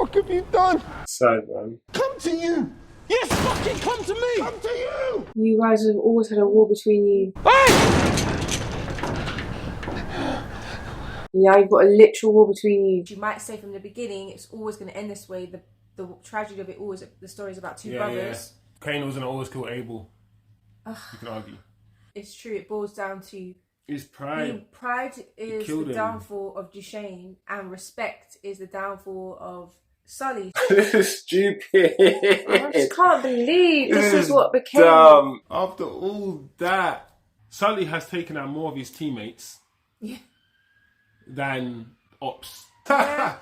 fuck have you done? Sad, man. Come to you! Yes, fucking come to me! Come to you! You guys have always had a war between you. Yeah, you've got a literal war between you. You might say from the beginning, it's always going to end this way. The tragedy of it all is the story is about two brothers. Yeah. Kane wasn't always called Abel. You can argue. It's true. It boils down to his pride. Pride is the downfall of Dushane, and respect is the downfall of Sully. This is stupid. I just can't believe this is what became. Dumb. After all that, Sully has taken out more of his teammates than Ops. Yeah.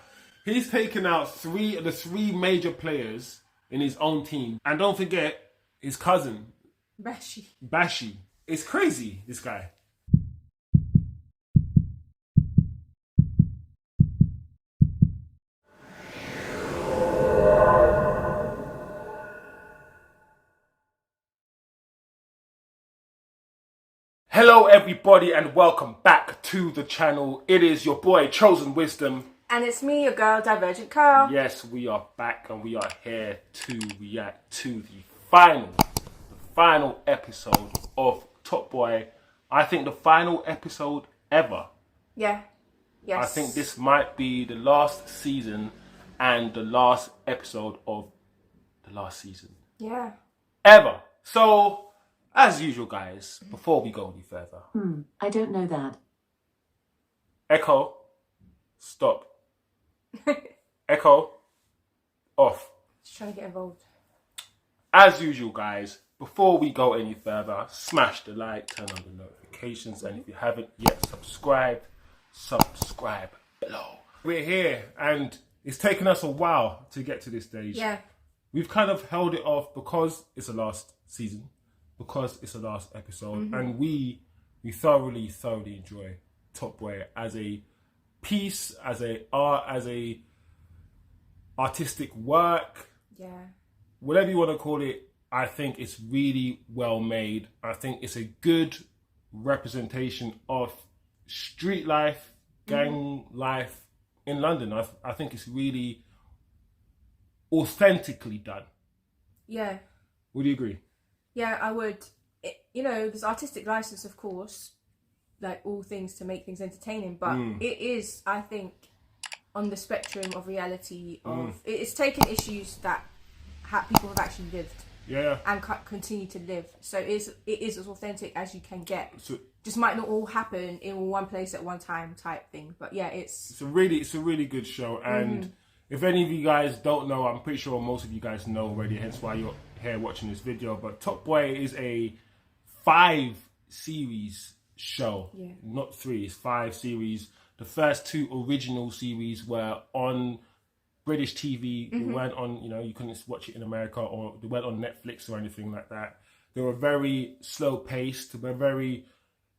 He's taken out the three major players in his own team. And don't forget, his cousin, Bashi. It's crazy, this guy. Hello everybody and welcome back to the channel. It is your boy Chosen Wisdom. And it's me, your girl, Divergent Carl. Yes, we are back and we are here to react to the final episode of Top Boy. I think the final episode ever. Yeah. Yes. I think this might be the last season and the last episode of the last season. Yeah. Ever. So, as usual, guys, before we go any further. I don't know that. Echo. Stop. Echo. Off. Just trying to get involved. As usual, guys, before we go any further, smash the like, turn on the notifications, and if you haven't yet subscribe below. We're here, and it's taken us a while to get to this stage. Yeah. We've kind of held it off because it's the last season, because it's the last episode, and we thoroughly enjoy Top Boy as a piece, as a art, as a artistic work. Yeah. Whatever you want to call it, I think it's really well made. I think it's a good representation of street life, gang life in London. I think it's really authentically done. Yeah. Would you agree? Yeah, I would. There's artistic license, of course, like all things to make things entertaining, but it is, I think, on the spectrum of reality of it's taken issues that people have actually lived. Yeah. And continue to live. So it is as authentic as you can get. So, just might not all happen in one place at one time type thing. But yeah, it's a really good show. And if any of you guys don't know, I'm pretty sure most of you guys know already, hence why you're here watching this video. But Top Boy is a 5-series show. Yeah. Not 3, it's 5 series. The first 2 original series were on British TV. They weren't on, you couldn't watch it in America, or they weren't on Netflix or anything like that. They were very slow paced. They were very,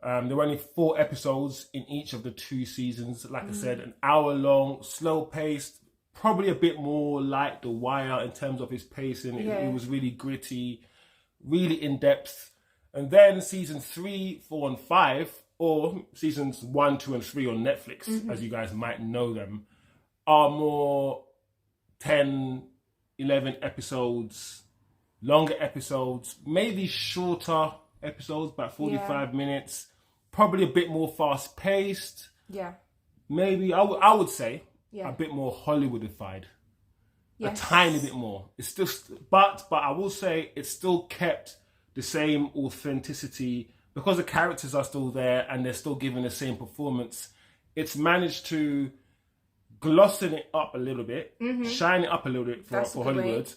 there were only 4 episodes in each of the 2 seasons. Like I said, an hour long, slow paced, probably a bit more like The Wire in terms of his pacing. It was really gritty, really in depth. And then season 3, 4 and 5, or seasons 1, 2 and 3 on Netflix, as you guys might know them, are more 10, 11 episodes, longer episodes, maybe shorter episodes, about 45 minutes, probably a bit more fast paced. Yeah. Maybe, I would say, a bit more Hollywoodified. Yes. A tiny bit more. It's still, but I will say it's still kept the same authenticity because the characters are still there and they're still giving the same performance. It's managed to glossing it up a little bit, shine it up a little bit for Hollywood,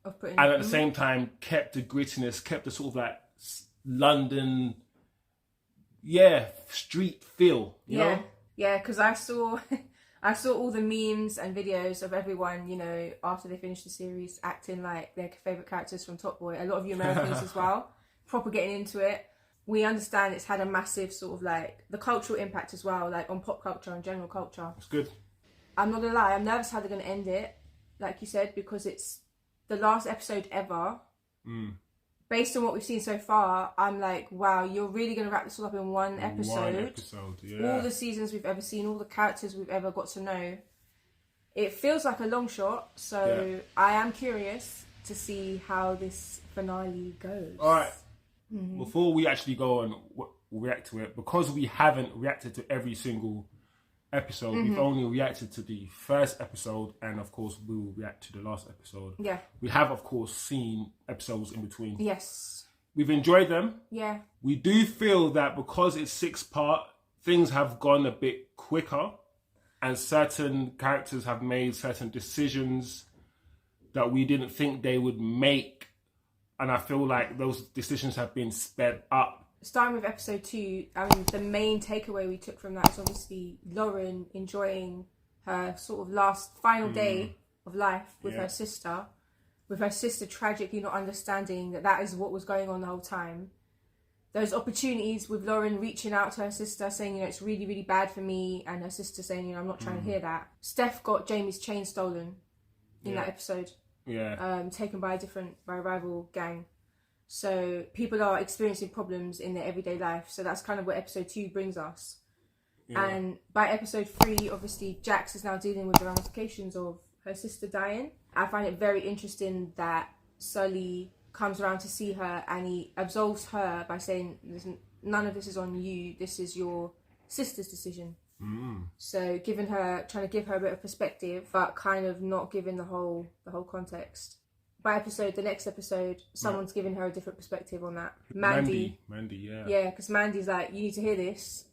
and at the same time kept the grittiness, kept the sort of like London, street feel, you know? Yeah, because I saw all the memes and videos of everyone, after they finished the series, acting like their favourite characters from Top Boy. A lot of you Americans as well, proper getting into it. We understand it's had a massive sort of like the cultural impact as well, like on pop culture and general culture. It's good. I'm not gonna lie, I'm nervous how they're gonna end it, like you said, because it's the last episode ever. Based on what we've seen so far, I'm like, wow, you're really gonna wrap this all up in one episode. All the seasons we've ever seen, all the characters we've ever got to know. It feels like a long shot, so I am curious to see how this finale goes. All right. Before we actually go and react to it, because we haven't reacted to every single episode, we've only reacted to the first episode, and of course we will react to the last episode. Yeah. We have, of course, seen episodes in between. Yes. We've enjoyed them. Yeah. We do feel that because it's 6-part, things have gone a bit quicker, and certain characters have made certain decisions that we didn't think they would make. And I feel like those decisions have been sped up. Starting with episode 2, I mean, the main takeaway we took from that is obviously Lauren enjoying her sort of final day of life with her sister. With her sister tragically not understanding that is what was going on the whole time. Those opportunities with Lauren reaching out to her sister saying, it's really, really bad for me. And her sister saying, I'm not trying to hear that. Steph got Jamie's chain stolen in that episode. Yeah. Taken by a rival gang. So people are experiencing problems in their everyday life. So that's kind of what episode 2 brings us. Yeah. And by episode 3, obviously, Jax is now dealing with the ramifications of her sister dying. I find it very interesting that Sully comes around to see her and he absolves her by saying, none of this is on you, this is your sister's decision. So trying to give her a bit of perspective, but kind of not giving the whole context. By the next episode, someone's giving her a different perspective on that. Mandy, yeah. Yeah, because Mandy's like, you need to hear this.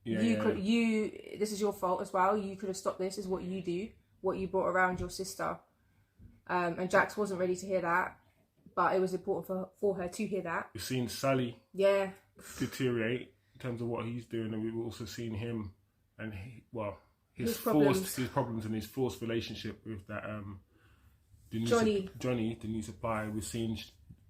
This is your fault as well. You could have stopped this, is what you do, what you brought around your sister. And Jax wasn't ready to hear that, but it was important for her to hear that. We've seen Sully deteriorate in terms of what he's doing, and we've also seen him and his problems and his forced relationship with that Johnny, the new supplier. We've seen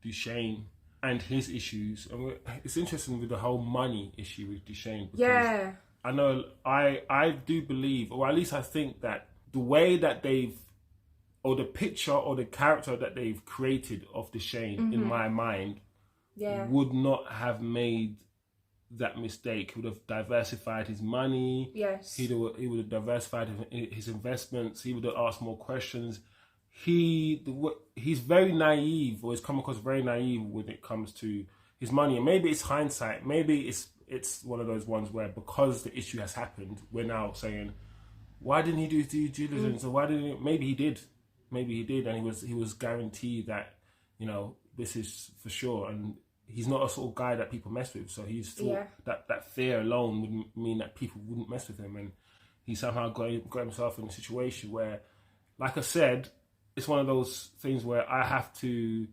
Dushane and his issues, and it's interesting with the whole money issue with Dushane. Because I know I do believe, or at least I think, that the way that or the picture or the character that they've created of Dushane in my mind would not have made that mistake. He would have diversified his money. Yes. He would have diversified his investments. He would have asked more questions. He's very naive, or he's come across very naive when it comes to his money. And maybe it's hindsight. Maybe it's one of those ones where, because the issue has happened, we're now saying, why didn't he do due diligence? Or why didn't he? Maybe he did. And he was guaranteed that, this is for sure. And he's not a sort of guy that people mess with. So he's thought that fear alone would mean that people wouldn't mess with him. And he somehow got himself in a situation where, like I said, it's one of those things where I have to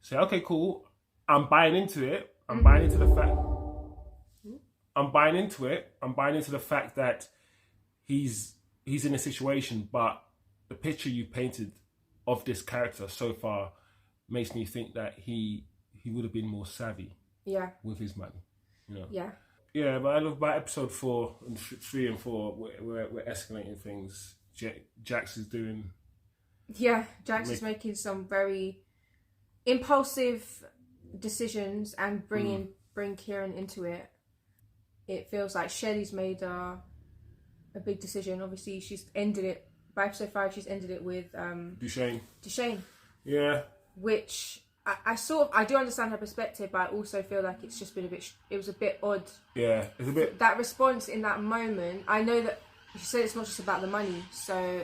say, okay, cool, I'm buying into it. I'm buying into the fact. I'm buying into it. I'm buying into the fact that he's in a situation, but the picture you painted of this character so far makes me think that he would have been more savvy with his money. Yeah, but I love by episode 4 and 3 and 4, we're escalating things. Jax is doing... Jax is making some very impulsive decisions and bring Kieran into it. It feels like Shelley's made a big decision. Obviously, she's ended it. By episode 5, she's ended it with Dushane. Yeah. Which I do understand her perspective, but I also feel like it's just been it was a bit odd. Yeah, it's a bit... That response in that moment, I know that she said it's not just about the money, so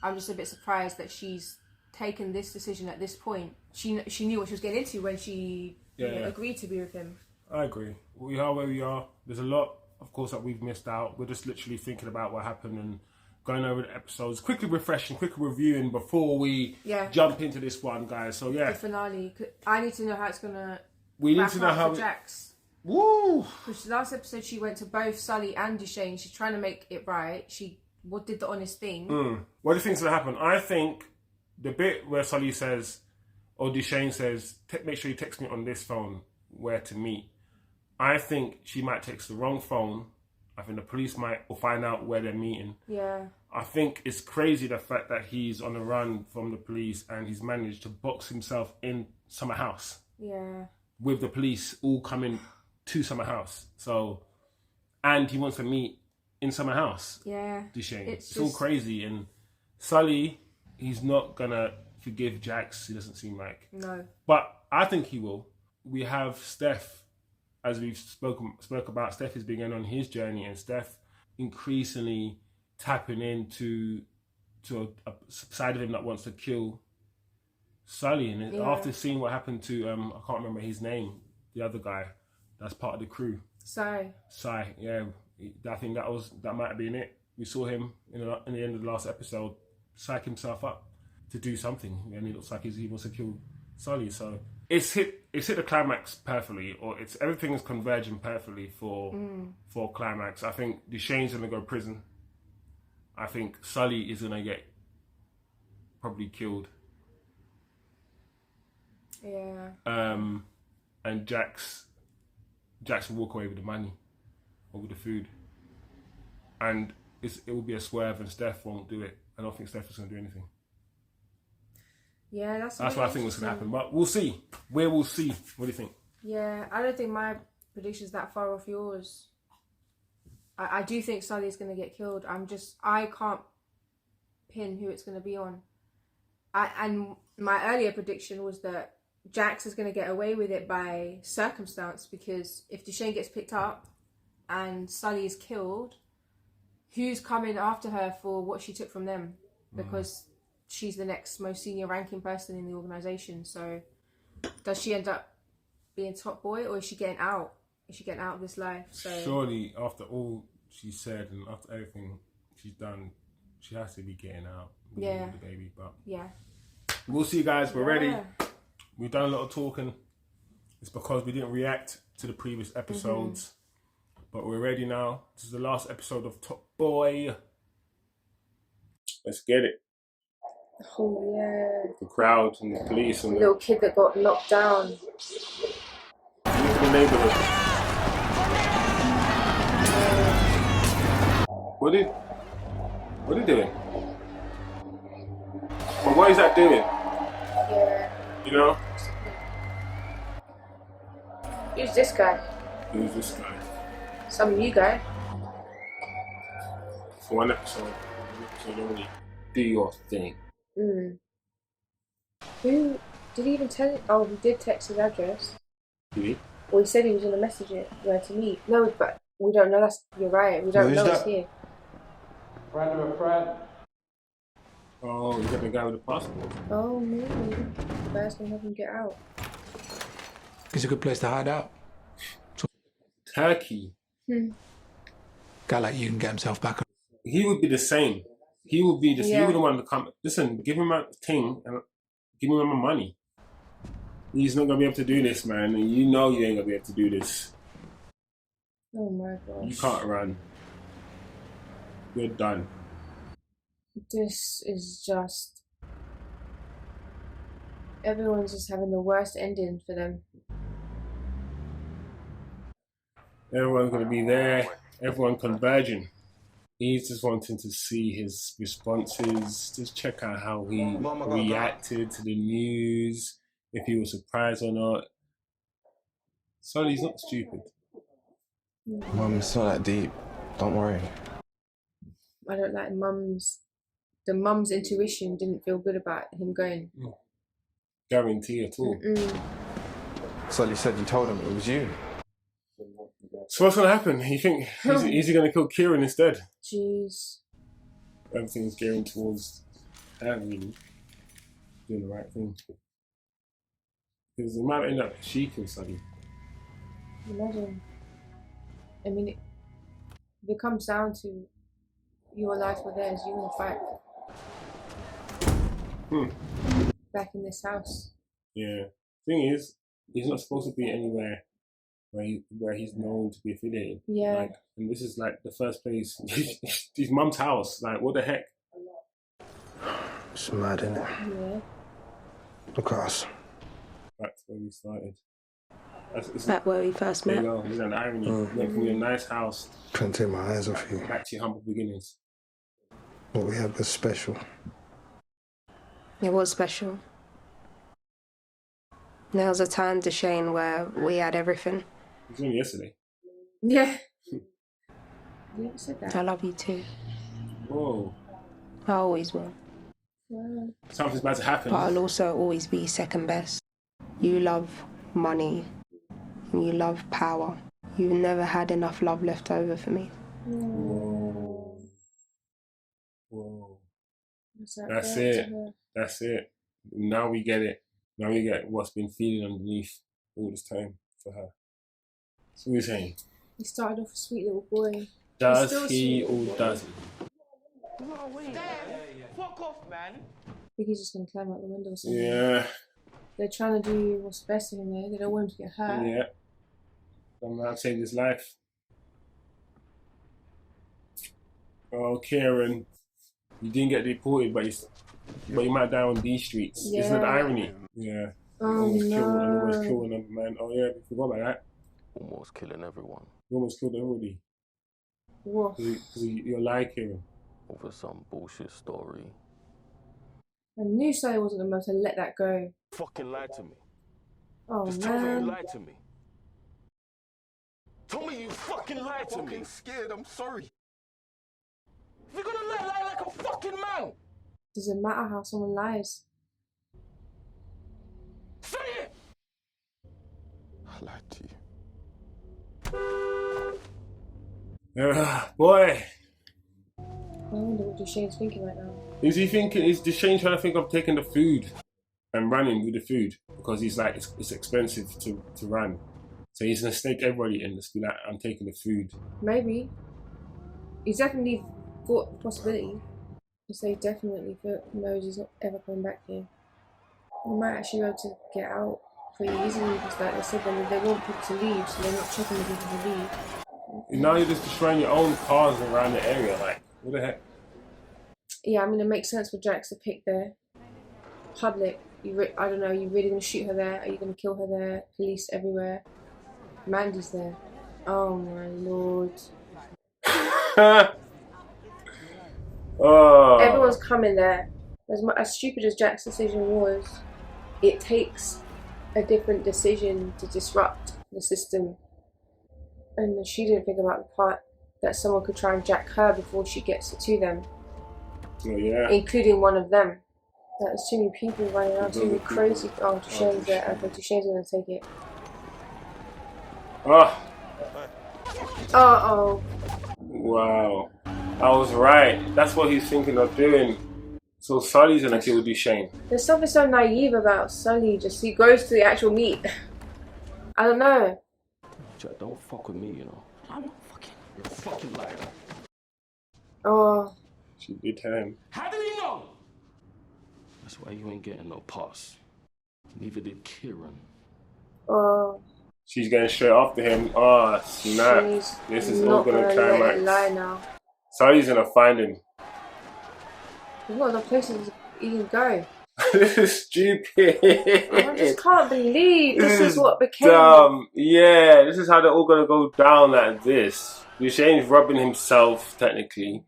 I'm just a bit surprised that she's taken this decision at this point. She knew what she was getting into when she agreed to be with him. I agree. We are where we are. There's a lot, of course, that we've missed out. We're just literally thinking about what happened and going over the episodes, quickly refreshing, quickly reviewing before we jump into this one, guys. So the finale. I need to know how it's gonna. We need to know how Jax. Woo! Because last episode she went to both Sully and Dushane. She's trying to make it right. She did the honest thing. What do you think's gonna happen? I think the bit where Sully says, or Dushane says, make sure you text me on this phone where to meet. I think she might text the wrong phone. I think the police might find out where they're meeting. Yeah. I think it's crazy the fact that he's on the run from the police and he's managed to box himself in Summer House. Yeah. With the police all coming to Summer House. So, and he wants to meet in Summer House. Yeah. Dushane. It's all crazy, and Sully, he's not gonna forgive Jax. He doesn't seem like. No. But I think he will. We have Steph, as we've spoke about. Steph is beginning on his journey, and Steph increasingly tapping into a side of him that wants to kill Sully. And after seeing what happened to I can't remember his name, the other guy that's part of the crew. Sai, yeah. I think that might have been it. We saw him in the end of the last episode psych himself up to do something, and it looks like he wants to kill Sully. So it's hit the climax perfectly, or everything is converging perfectly for climax. I think Dushane's gonna go to prison. I think Sully is gonna get probably killed. Yeah. And Jax will walk away with the money or with the food, and it will be a swerve, and Steph won't do it. I don't think Steph is gonna do anything. Yeah, that's what I think was gonna happen. But we'll see. We'll see. What do you think? Yeah, I don't think my prediction's that far off yours. I do think Sully's gonna get killed. I can't pin who it's gonna be on. And my earlier prediction was that Jax is gonna get away with it by circumstance, because if Dushane gets picked up and Sully is killed, who's coming after her for what she took from them? Because she's the next most senior ranking person in the organisation. So does she end up being top boy, or is she getting out? Is she getting out of this life? So surely, after all she said and after everything she's done, she has to be getting out. Yeah. With the baby, but yeah. We'll see, guys. We're ready. We've done a lot of talking. It's because we didn't react to the previous episodes. But we're ready now. This is the last episode of Top Boy. Let's get it. Oh, yeah. The crowd and the police and the little kid that got knocked down. Into the neighborhood. What are they doing? Well, what is that doing? Yeah. You know? Who's this guy? Who's this guy? Some new guy. For one episode only. Do your thing. Who did he even tell it? Oh, he did text his address. Did he? Well, he said he was going to message it where to meet. No, but we don't know. You're right. We don't know it's here. Friend of a friend. Oh, you got the guy with the passport. Oh, maybe. The guy's going to help him get out. It's a good place to hide out. Turkey. Guy like you can get himself back. He would be the same. He would be the same. He wouldn't want to come. Listen, give him a thing and give him my money. He's not going to be able to do this, man. And you know you ain't going to be able to do this. Oh my gosh. You can't run. You're done. This is just... Everyone's just having the worst ending for them. Everyone's going to be there. Everyone converging. He's just wanting to see his responses. Just check out how he reacted to the news. If he was surprised or not. Sully's not stupid. Mum, it's not that deep. Don't worry. I don't like the mum's intuition didn't feel good about him going. Guarantee at all. Sully said you told him it was you. So what's going to happen? You think is he going to kill Kieran instead? Jeez. Everything's gearing towards her really doing the right thing. Because it might end up she kills Sully. Imagine. I mean, if it comes down to your life or theirs, you will fight. Back in this house. Yeah. Thing is, he's not supposed to be anywhere where he's known to be affiliated. Yeah. Like, and this is like the first place, his mum's house. Like, what the heck? It's mad, isn't it? Yeah. Look at us. Back to where we started. Back where we first met. There you go. There's an irony. Went from your nice house. Couldn't take my eyes off you. Back to your humble beginnings. What we had was special. It was special. There was a time, Dushane, where we had everything. It was only yesterday. Yeah. You said that. I love you too. Whoa. I always will. Wow. Something's about to happen. But I'll also always be second best. You love money. And you love power. You've never had enough love left over for me. Whoa. Whoa. That That's it. That's it. Now we get it. Now we get what's been feeling underneath all this time for her. So what are you saying? He started off a sweet little boy. Does he or doesn't? Fuck off, man. I think he's just gonna climb out the window or something. Yeah. They're trying to do what's best for him there. They don't want him to get hurt. Yeah. I'm gonna save his life. Oh, Kieran. You didn't get deported, but you might die on these streets. Yeah. Isn't that the irony? Yeah. Oh Almost no. killed another man. Oh yeah, we forgot about that. Almost killing everyone You almost killed everybody. Woof. Because you're like him. over some bullshit story. I knew Sully wasn't going to let that go. Fucking lied to me. Oh Just tell me you man. lied to me. Tell me you fucking lied to me. I'm scared, I'm sorry. If you're gonna lie like a fucking man. Doesn't matter how someone lies. Say it! I lied to you. Boy. I wonder what Dushane's thinking right now. Is Dushane trying to think of taking the food and running with the food? Because he's like, it's expensive to run. So he's going to stake everybody in. Just be like, I'm taking the food. Maybe. He's definitely thought the possibility. Because they definitely knows he's not ever coming back here. They might actually be able to get out pretty easily because like they said, they want people to leave, so they're not checking the people to leave. Now you're just destroying your own cars around the area. Like, what the heck? Yeah, I mean, it makes sense for Jax to pick there. Public, I don't know, are you really going to shoot her there? Are you going to kill her there? Police everywhere. Mandy's there. Oh my lord. Oh. Everyone's coming there. As stupid as Jack's decision was, it takes a different decision to disrupt the system. And she didn't think about the part that someone could try and jack her before she gets to them. Oh, yeah. Including one of them. There's too many people running around, too many crazy. Oh, Dushane's there. Okay, Dushane's gonna take it. Oh. Uh-oh. Wow. I was right. That's what he's thinking of doing. So Sully's gonna kill Dushane. There's something so naive about Sully. Just he goes to the actual meat. I don't know. Jack, don't fuck with me, you know. I'm not fucking. You're a fucking liar. Oh. She did tell him. How did he know? That's why you ain't getting no pass. Neither did Kieran. Oh. She's going straight after him. Oh, snap. This is all gonna climax. Lie now. Sully's gonna find him. There's not enough places he can go. This is stupid. I just can't believe this is what became. Dumb. Yeah, this is how they're all gonna go down like this. Dushane's robbing himself, technically,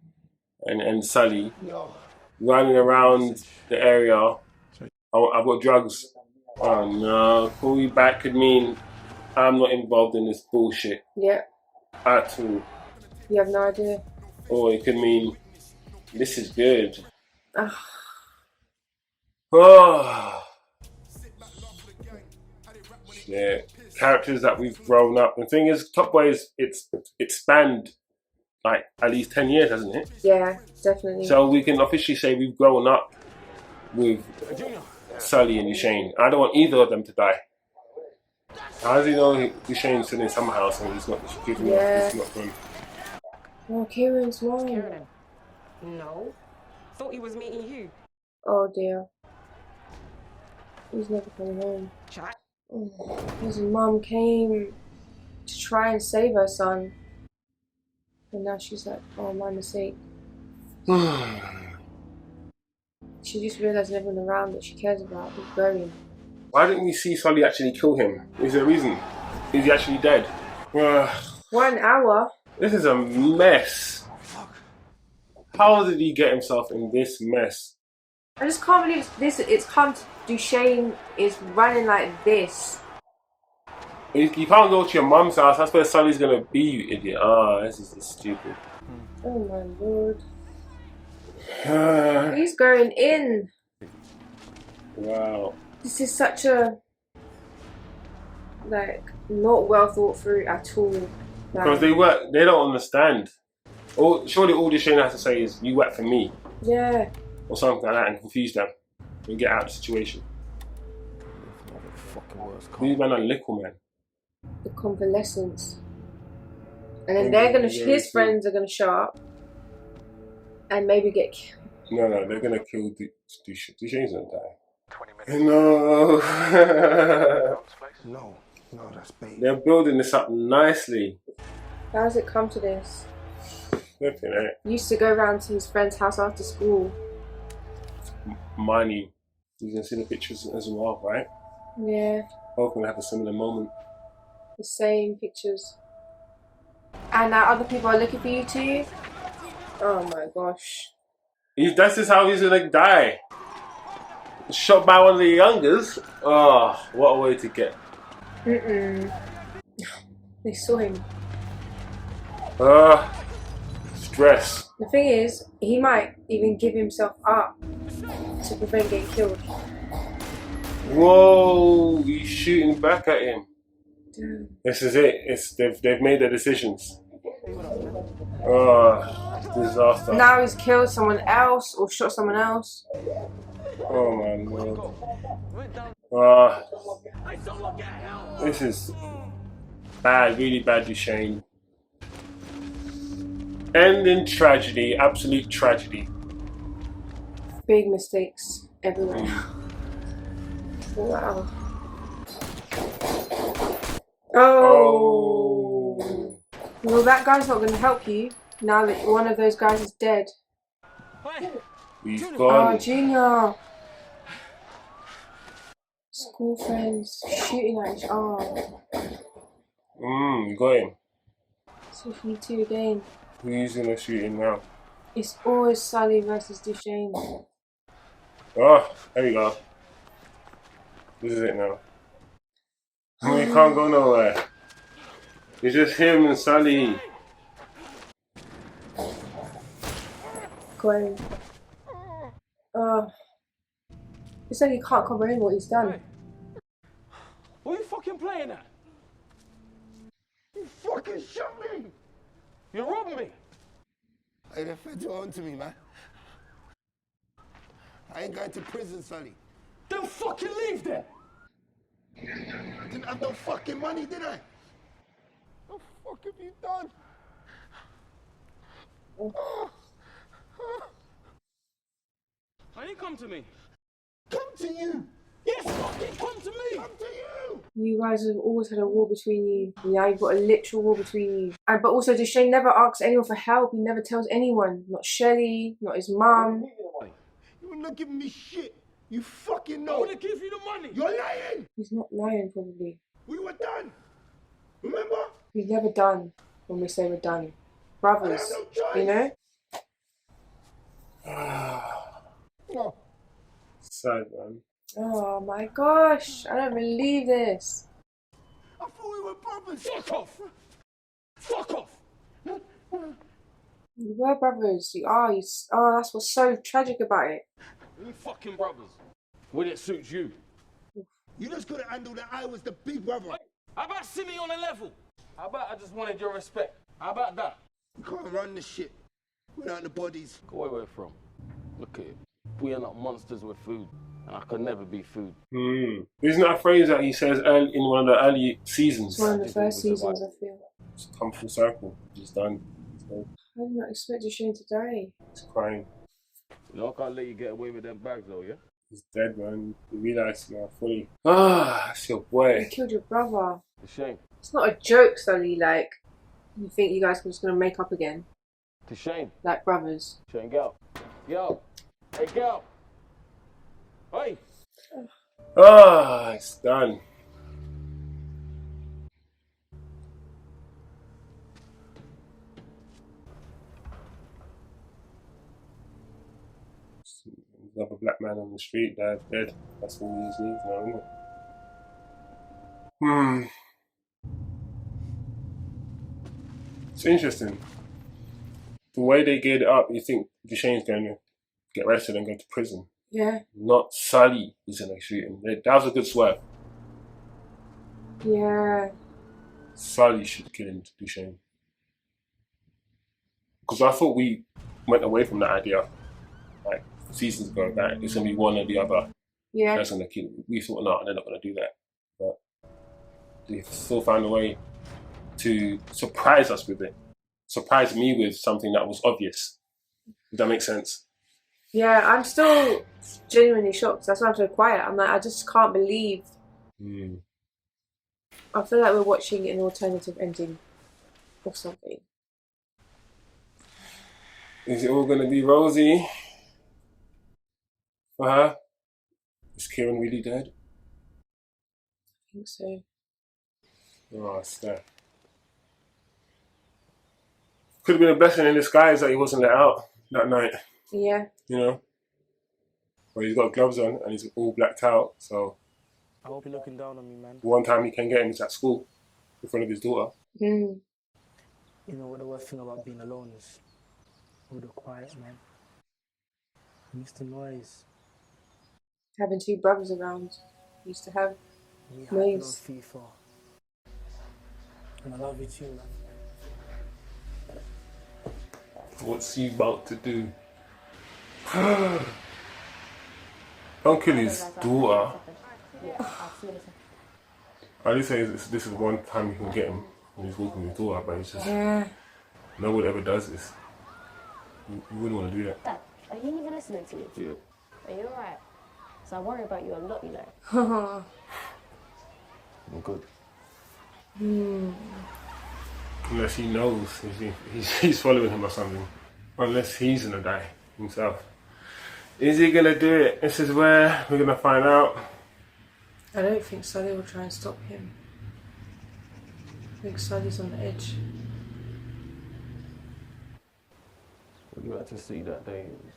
and Sully running around the area. Oh, I've got drugs. Oh no, call me back could mean I'm not involved in this bullshit. Yeah. At all. You have no idea. Or it could mean this is good. Oh. Yeah. Characters that we've grown up. The thing is, Top Boy it's spanned like at least 10 years, hasn't it? Yeah, definitely. So we can officially say we've grown up with Sully and Dushane. I don't want either of them to die. How does he know Dushane's still in some house and he's not giving up? He's not going. Oh, Kieran's mom. Kieran. No. Thought he was meeting you. Oh dear. He's never coming home. Chat. His mum came to try and save her son. And now she's like, oh, my mistake. She just realised everyone around that she cares about is burying. Why didn't we see Sully actually kill him? Is there a reason? Is he actually dead? 1 hour? This is a mess. How did he get himself in this mess? I just can't believe it's come to Dushane is running like this. You can't go to your mum's house. That's where Sully's gonna be, you idiot. Ah, this is stupid. Oh my lord. He's going in. Wow. This is such a, like, not well thought through at all. Because they don't understand. Surely all Dushane has to say is, you work for me. Yeah. Or something like that, and confuse them. And get out of the situation. These men are little, man. The convalescents. And then they're gonna, his friends are gonna show up. And maybe get killed. No, they're gonna kill Dushane. Dushane's gonna die. No. No, that's bait. They're building this up nicely. How does it come to this? Flipping it. Used to go around to his friend's house after school. Money. You can see the pictures as well, right? Yeah. Both gonna have a similar moment. The same pictures. And now other people are looking for you too? Oh my gosh. That's just how he's gonna die. Shot by one of the youngers. Oh, what a way to get. They saw him. Stress. The thing is, he might even give himself up to prevent getting killed. Whoa, he's shooting back at him. Damn. This is it. They've made their decisions. Disaster. Now he's killed someone else or shot someone else. Oh my lord. This is bad, really bad, Dushane. Ending tragedy, absolute tragedy. Big mistakes everywhere. Wow. Oh. Well, that guy's not going to help you now that one of those guys is dead. He's gone. Oh, Junior. School friends shooting at each other. You got him. So if you two again. Who's gonna shoot him now? It's always Sully versus Dushane. Oh, there we go. This is it now. He can't go nowhere. It's just him and Sully. Going. It's like he can't comprehend what he's done. What are you fucking playing at? You fucking shot me! You robbed me! Hey, the feds are on to me, man. I ain't going to prison, Sully. Then fucking leave then! I didn't have no fucking money, did I? What the fuck have you done? Why didn't you come to me? Come to you! Yes, fucking come to me! Come to you! You guys have always had a war between you. Now you've got a literal war between you. But also, Dushane never asks anyone for help. He never tells anyone. Not Shelly, not his mum. You were not giving me shit. You fucking know. I wanna give you the money! You're lying! He's not lying, probably. We were done. Remember? He's never done when we say we're done. Brothers, you know? No. Sad, man. Oh my gosh, I don't believe this. I thought we were brothers. Fuck off! Fuck off! You were brothers. You are. Oh, that's what's so tragic about it. We fucking brothers. When it suits you. You just couldn't handle that I was the big brother. How about see me on a level? How about I just wanted your respect? How about that? You can't run this shit without the bodies. Go where we're from. Look at it. We are not monsters with food. And I could never be food. Isn't that a phrase that he says in one of the early seasons? It's one of the first seasons, I feel. It's come full circle. It's done. So, I did not expect Dushane to die. it's crying. You know, I can't let you get away with them bags though, yeah? He's dead, man. You realise now fully. That's your boy. You killed your brother. It's a shame. It's not a joke, Sully. Like, you think you guys are just gonna make up again? It's a shame. Like brothers. Shane, get out. Get out. Hey, get out. Hey. It's done. Another black man on the street, dead. That's all he needs now, isn't it? It's interesting. The way they geared it up, you think Dushane's going to get arrested and go to prison. Yeah. Not Sully who's gonna shoot him. That was a good swerve. Yeah. Sully should kill him to Dushane. Because I thought we went away from that idea, like seasons ago, that it's gonna be one or the other. Yeah. That's gonna kill. We thought, no, they're not gonna do that, but they still found a way to surprise us with it. Surprise me with something that was obvious. Does that make sense? Yeah, I'm still genuinely shocked. That's why I'm so quiet. I'm like, I just can't believe. I feel like we're watching an alternative ending or something. Is it all gonna be rosy for her? Is Kieran really dead? I think so. Oh, snap. Could have been a blessing in disguise that he wasn't let out that night. Yeah. You know? Well, he's got gloves on and he's all blacked out, so... I hope you're looking down on me, man. One time he can get him is at school in front of his daughter. You know what the worst thing about being alone is? All the quiet, man. I miss the noise. Having two brothers around. Used to have We had noise. no FIFA. And I love you too, man. What's he about to do? Don't kill his daughter. I did say this is one time you can get him when he's walking with his daughter, but it's just... Yeah. No one ever does this. You wouldn't want to do that. Dad, are you even listening to me? Yeah. Are you alright? So I worry about you a lot, you know. I'm good. Unless he knows he's following him or something. Unless he's gonna die himself. Is he gonna do it? This is where we're gonna find out. I don't think Sully will try and stop him. I think Sully's on the edge. What you had to see that day was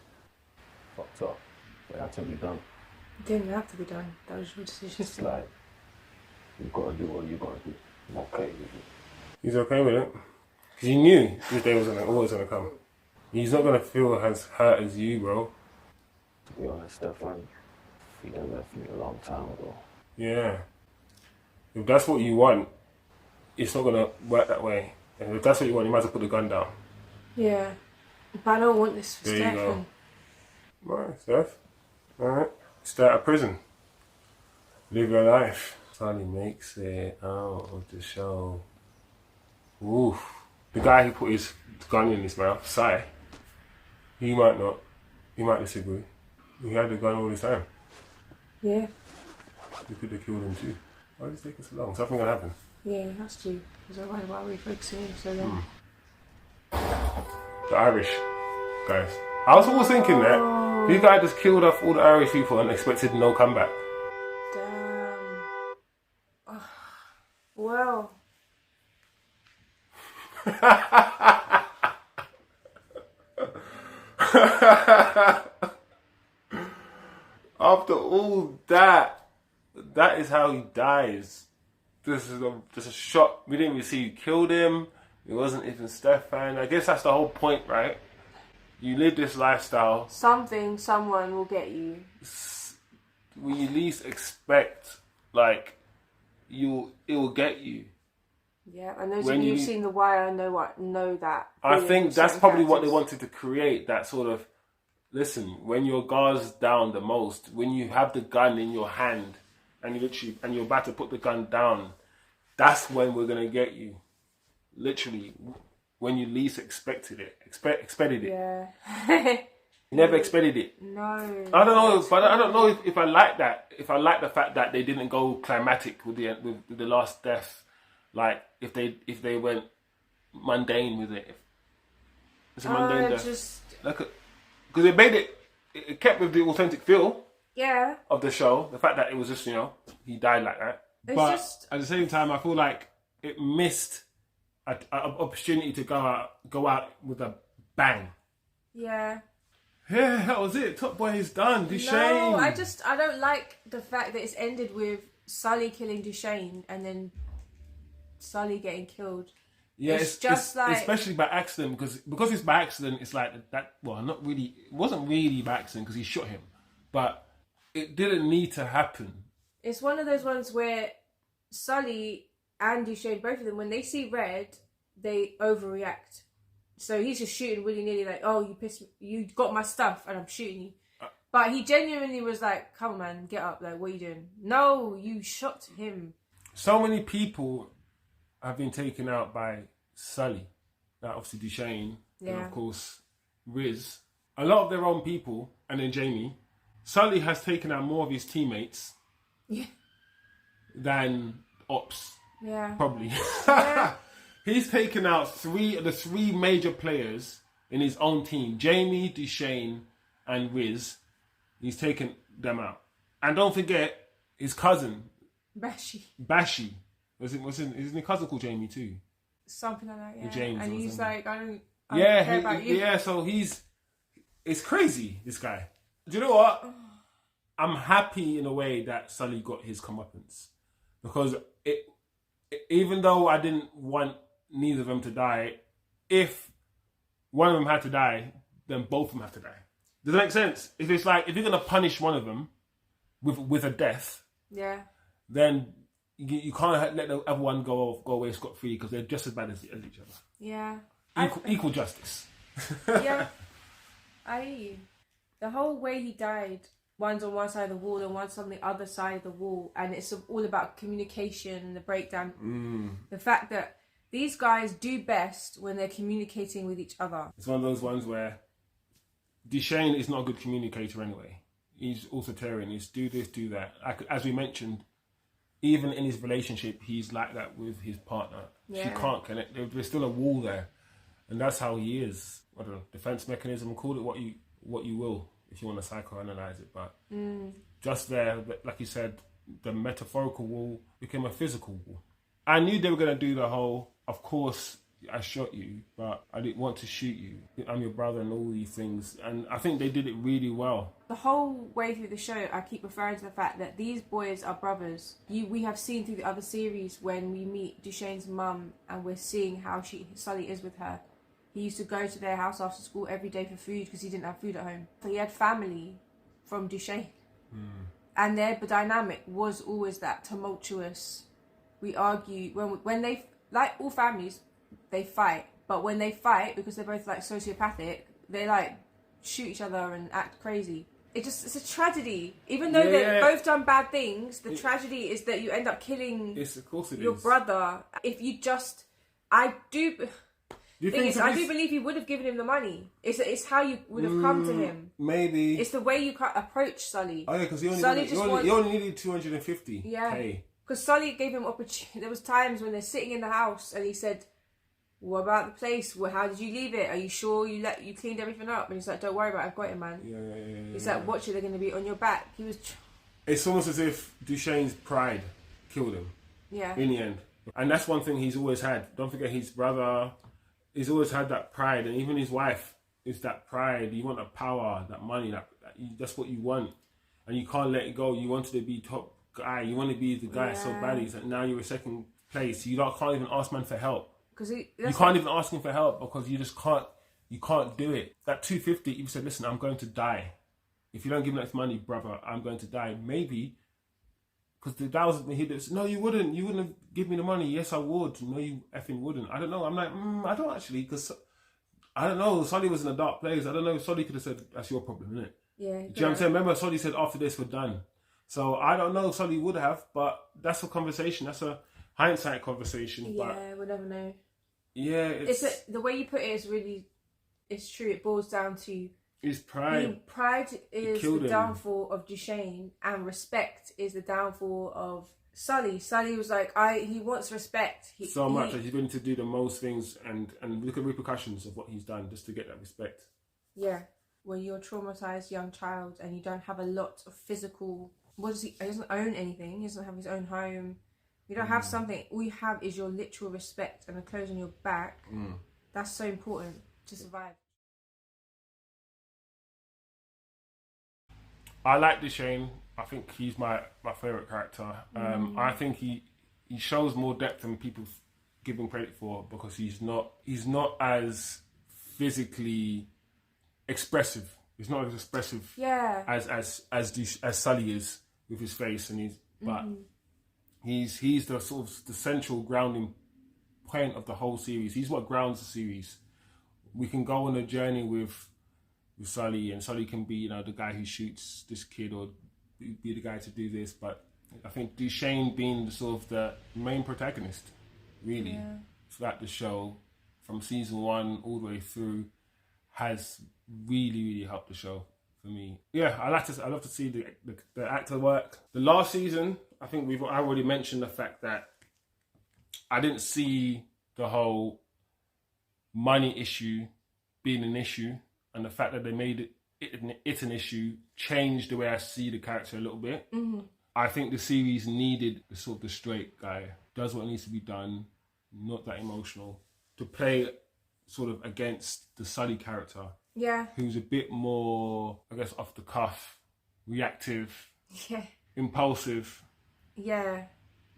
fucked up. It had to be done. It didn't have to be done. That was your decision. It's like, you've got to do what you've got to do. I'm okay with it. He's okay with it. Because he knew this day was always gonna come. He's not gonna feel as hurt as you, bro. To be honest, Stefan, he done left me a long time ago. Yeah. If that's what you want, it's not gonna work that way. And if that's what you want, you might as well put the gun down. Yeah. But I don't want this for There you go. Stefan. Right, Steph. Alright. Stay out of prison. Live your life. Sully makes it out of the show. Oof. The guy who put his gun in his mouth, Sai, he might not. He might disagree. He had the gun all the time. Yeah. We could have killed him too. Why did it take us so long? Something gonna happen. Yeah, it has to. Because why are we focusing on so long? The Irish guys. I was always thinking that these guys just killed off all the Irish people and expected no comeback. Damn. Oh. Well. After all that, that is how he dies. This is just a shot. We didn't even see who killed him. It wasn't even Stefan. I guess that's the whole point, right? You live this lifestyle. Something, someone will get you. When you least expect, like, it will get you. Yeah, and those of you who've seen The Wire know that. I think that's probably what they wanted to create, that sort of, listen, when your guard's down the most, when you have the gun in your hand and you're about to put the gun down, that's when we're gonna get you. Literally, when you least expected it. Expected it. Yeah. Never expected it. No. I don't know, but I don't know if I like that. If I like the fact that they didn't go climatic with the last death. Like if they went mundane with it. It's a mundane death. Because it made it kept with the authentic feel. Yeah. Of the show. The fact that it was just, he died like that. But at the same time, I feel like it missed an opportunity to go out with a bang. Yeah. Yeah, that was it. Top Boy is done. Dushane. No, I don't like the fact that it's ended with Sully killing Dushane and then Sully getting killed. Yeah, it's just like, especially by accident because it's by accident. It's like that. Well, not really. It wasn't really by accident because he shot him, but it didn't need to happen. It's one of those ones where Sully and Dushane, both of them, when they see red, they overreact. So he's just shooting willy nilly, like, "Oh, you pissed me. You got my stuff, and I'm shooting you." But he genuinely was like, "Come on, man, get up! Like, what are you doing? No, you shot him." So many people have been taken out by Sully. Now, obviously Dushane, and of course Riz. A lot of their own people, and then Jamie. Sully has taken out more of his teammates than Ops. Yeah. Probably. Yeah. He's taken out the three major players in his own team. Jamie, Dushane, and Riz. He's taken them out. And don't forget his cousin. Bashi. Isn't his cousin called Jamie too? Something like that, yeah. James and he's something. like, I don't care about you. Yeah, so it's crazy, this guy. Do you know what? I'm happy in a way that Sully got his comeuppance. Because even though I didn't want neither of them to die, if one of them had to die, then both of them have to die. Does that make sense? If it's like, if you're going to punish one of them with a death, then you can't let the other one go away scot-free because they're just as bad as each other. Yeah. Equal justice. Yeah. I hear you. The whole way he died, one's on one side of the wall and one's on the other side of the wall, and it's all about communication and the breakdown. The fact that these guys do best when they're communicating with each other. It's one of those ones where Dushane is not a good communicator anyway. He's authoritarian. He's do this, do that. As we mentioned, even in his relationship, he's like that with his partner. Yeah. She can't connect. There's still a wall there. And that's how he is. I don't know, defense mechanism, call it what you will, if you want to psychoanalyze it. But just there, like you said, the metaphorical wall became a physical wall. I knew they were going to do the whole, of course, I shot you, but I didn't want to shoot you. I'm your brother and all these things. And I think they did it really well. The whole way through the show, I keep referring to the fact that these boys are brothers. We have seen through the other series when we meet Dushane's mum and we're seeing how Sully is with her. He used to go to their house after school every day for food because he didn't have food at home. So he had family from Dushane. And their dynamic was always that tumultuous. We argue, when they, like all families, they fight. But when they fight, because they're both like sociopathic, they like shoot each other and act crazy. It's a tragedy. Even though they've both done bad things, the tragedy is that you end up killing your brother. If you just, I do believe he would have given him the money. It's how you would have come to him. Maybe. It's the way you approach Sully. Oh yeah, because he only needed 250. Yeah. K. Because Sully gave him opportunity. There was times when they're sitting in the house and he said, "What about the place? Well, how did you leave it? Are you sure you cleaned everything up?" And he's like, "Don't worry about it. I've got it, man." Yeah. He's like, "Watch it. They're going to be on your back." He was. It's almost as if Dushane's pride killed him. Yeah. In the end, and that's one thing he's always had. Don't forget his brother. He's always had that pride, and even his wife is that pride. You want that power, that money, that's what you want, and you can't let it go. You wanted to be top guy. You want to be the guy so badly. So now you're in second place. You can't even ask man for help. You can't even ask him for help because you just can't. You can't do it. That 250, you said, "Listen, I'm going to die. If you don't give me that money, brother, I'm going to die." Maybe because the guy was no, you wouldn't. You wouldn't have give me the money. Yes, I would. No, you effing wouldn't. I don't know. I'm like, I don't actually, because I don't know. Sully was in a dark place. I don't know. Sully could have said, "That's your problem, isn't it?" Yeah. Do you know what I'm saying? Remember, Sully said, "After this, we're done." So I don't know. Sully would have, but that's a conversation. That's a hindsight conversation. Yeah, we'll never know. Yeah, the way you put it is really, it's true. It boils down to his pride. Pride is the downfall of Dushane, and respect is the downfall of Sully. Sully was like, he wants respect. So much that he's willing to do the most things and look at repercussions of what he's done just to get that respect. Yeah, when you're a traumatized young child and you don't have a lot of physical. He doesn't own anything. He doesn't have his own home. You don't have something. All you have is your literal respect and the clothes on your back. That's so important to survive. I like Dushane. I think he's my favourite character. I think he shows more depth than people give him credit for, because he's not as physically expressive. He's not as expressive as Sully is with his face, and he's the sort of the central grounding point of the whole series. He's what grounds the series. We can go on a journey with Sully, and Sully can be, you know, the guy who shoots this kid, or be the guy to do this, but I think Dushane being the sort of the main protagonist, really, throughout the show, from season 1 all the way through, has really helped the show for me. Yeah, I love to see the actor work. The last season, I think I already mentioned the fact that I didn't see the whole money issue being an issue, and the fact that they made it an issue changed the way I see the character a little bit. I think the series needed the sort of the straight guy, does what needs to be done, not that emotional, to play sort of against the Sully character. Yeah. Who's a bit more, I guess, off the cuff, reactive, impulsive. Yeah.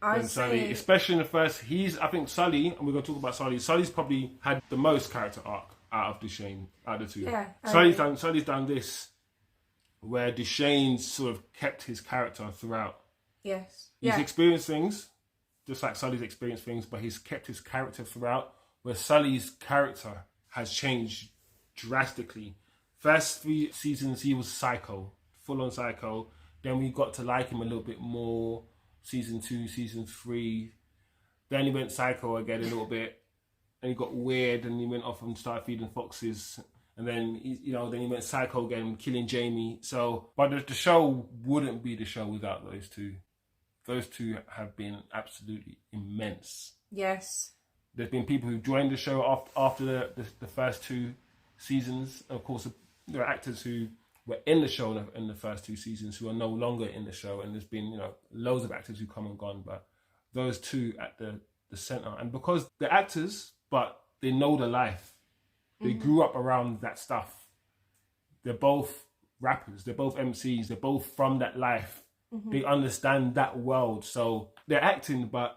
Than Sully, especially in the first, I think Sully, and we're going to talk about Sully's probably had the most character arc out of Dushane, out of the two. Yeah. Sully's done this, where Dushane sort of kept his character throughout. Yes. He's experienced things, just like Sully's experienced things, but he's kept his character throughout, where Sully's character has changed drastically. First 3 seasons, he was psycho, full-on psycho. Then we got to like him a little bit more. Season 2, season 3. Then he went psycho again a little bit. And he got weird, and he went off and started feeding foxes. And then, then he went psycho again, killing Jamie. So, but the show wouldn't be the show without those two. Those two have been absolutely immense. Yes. There's been people who joined the show after the first 2 seasons. Of course, there are actors who were in the show in the first 2 seasons who are no longer in the show, and there's been loads of actors who come and gone, but those 2 at the center. And because they're actors, but they know the life, they grew up around that stuff. They're both rappers, they're both MCs, they're both from that life. They understand that world, so they're acting, but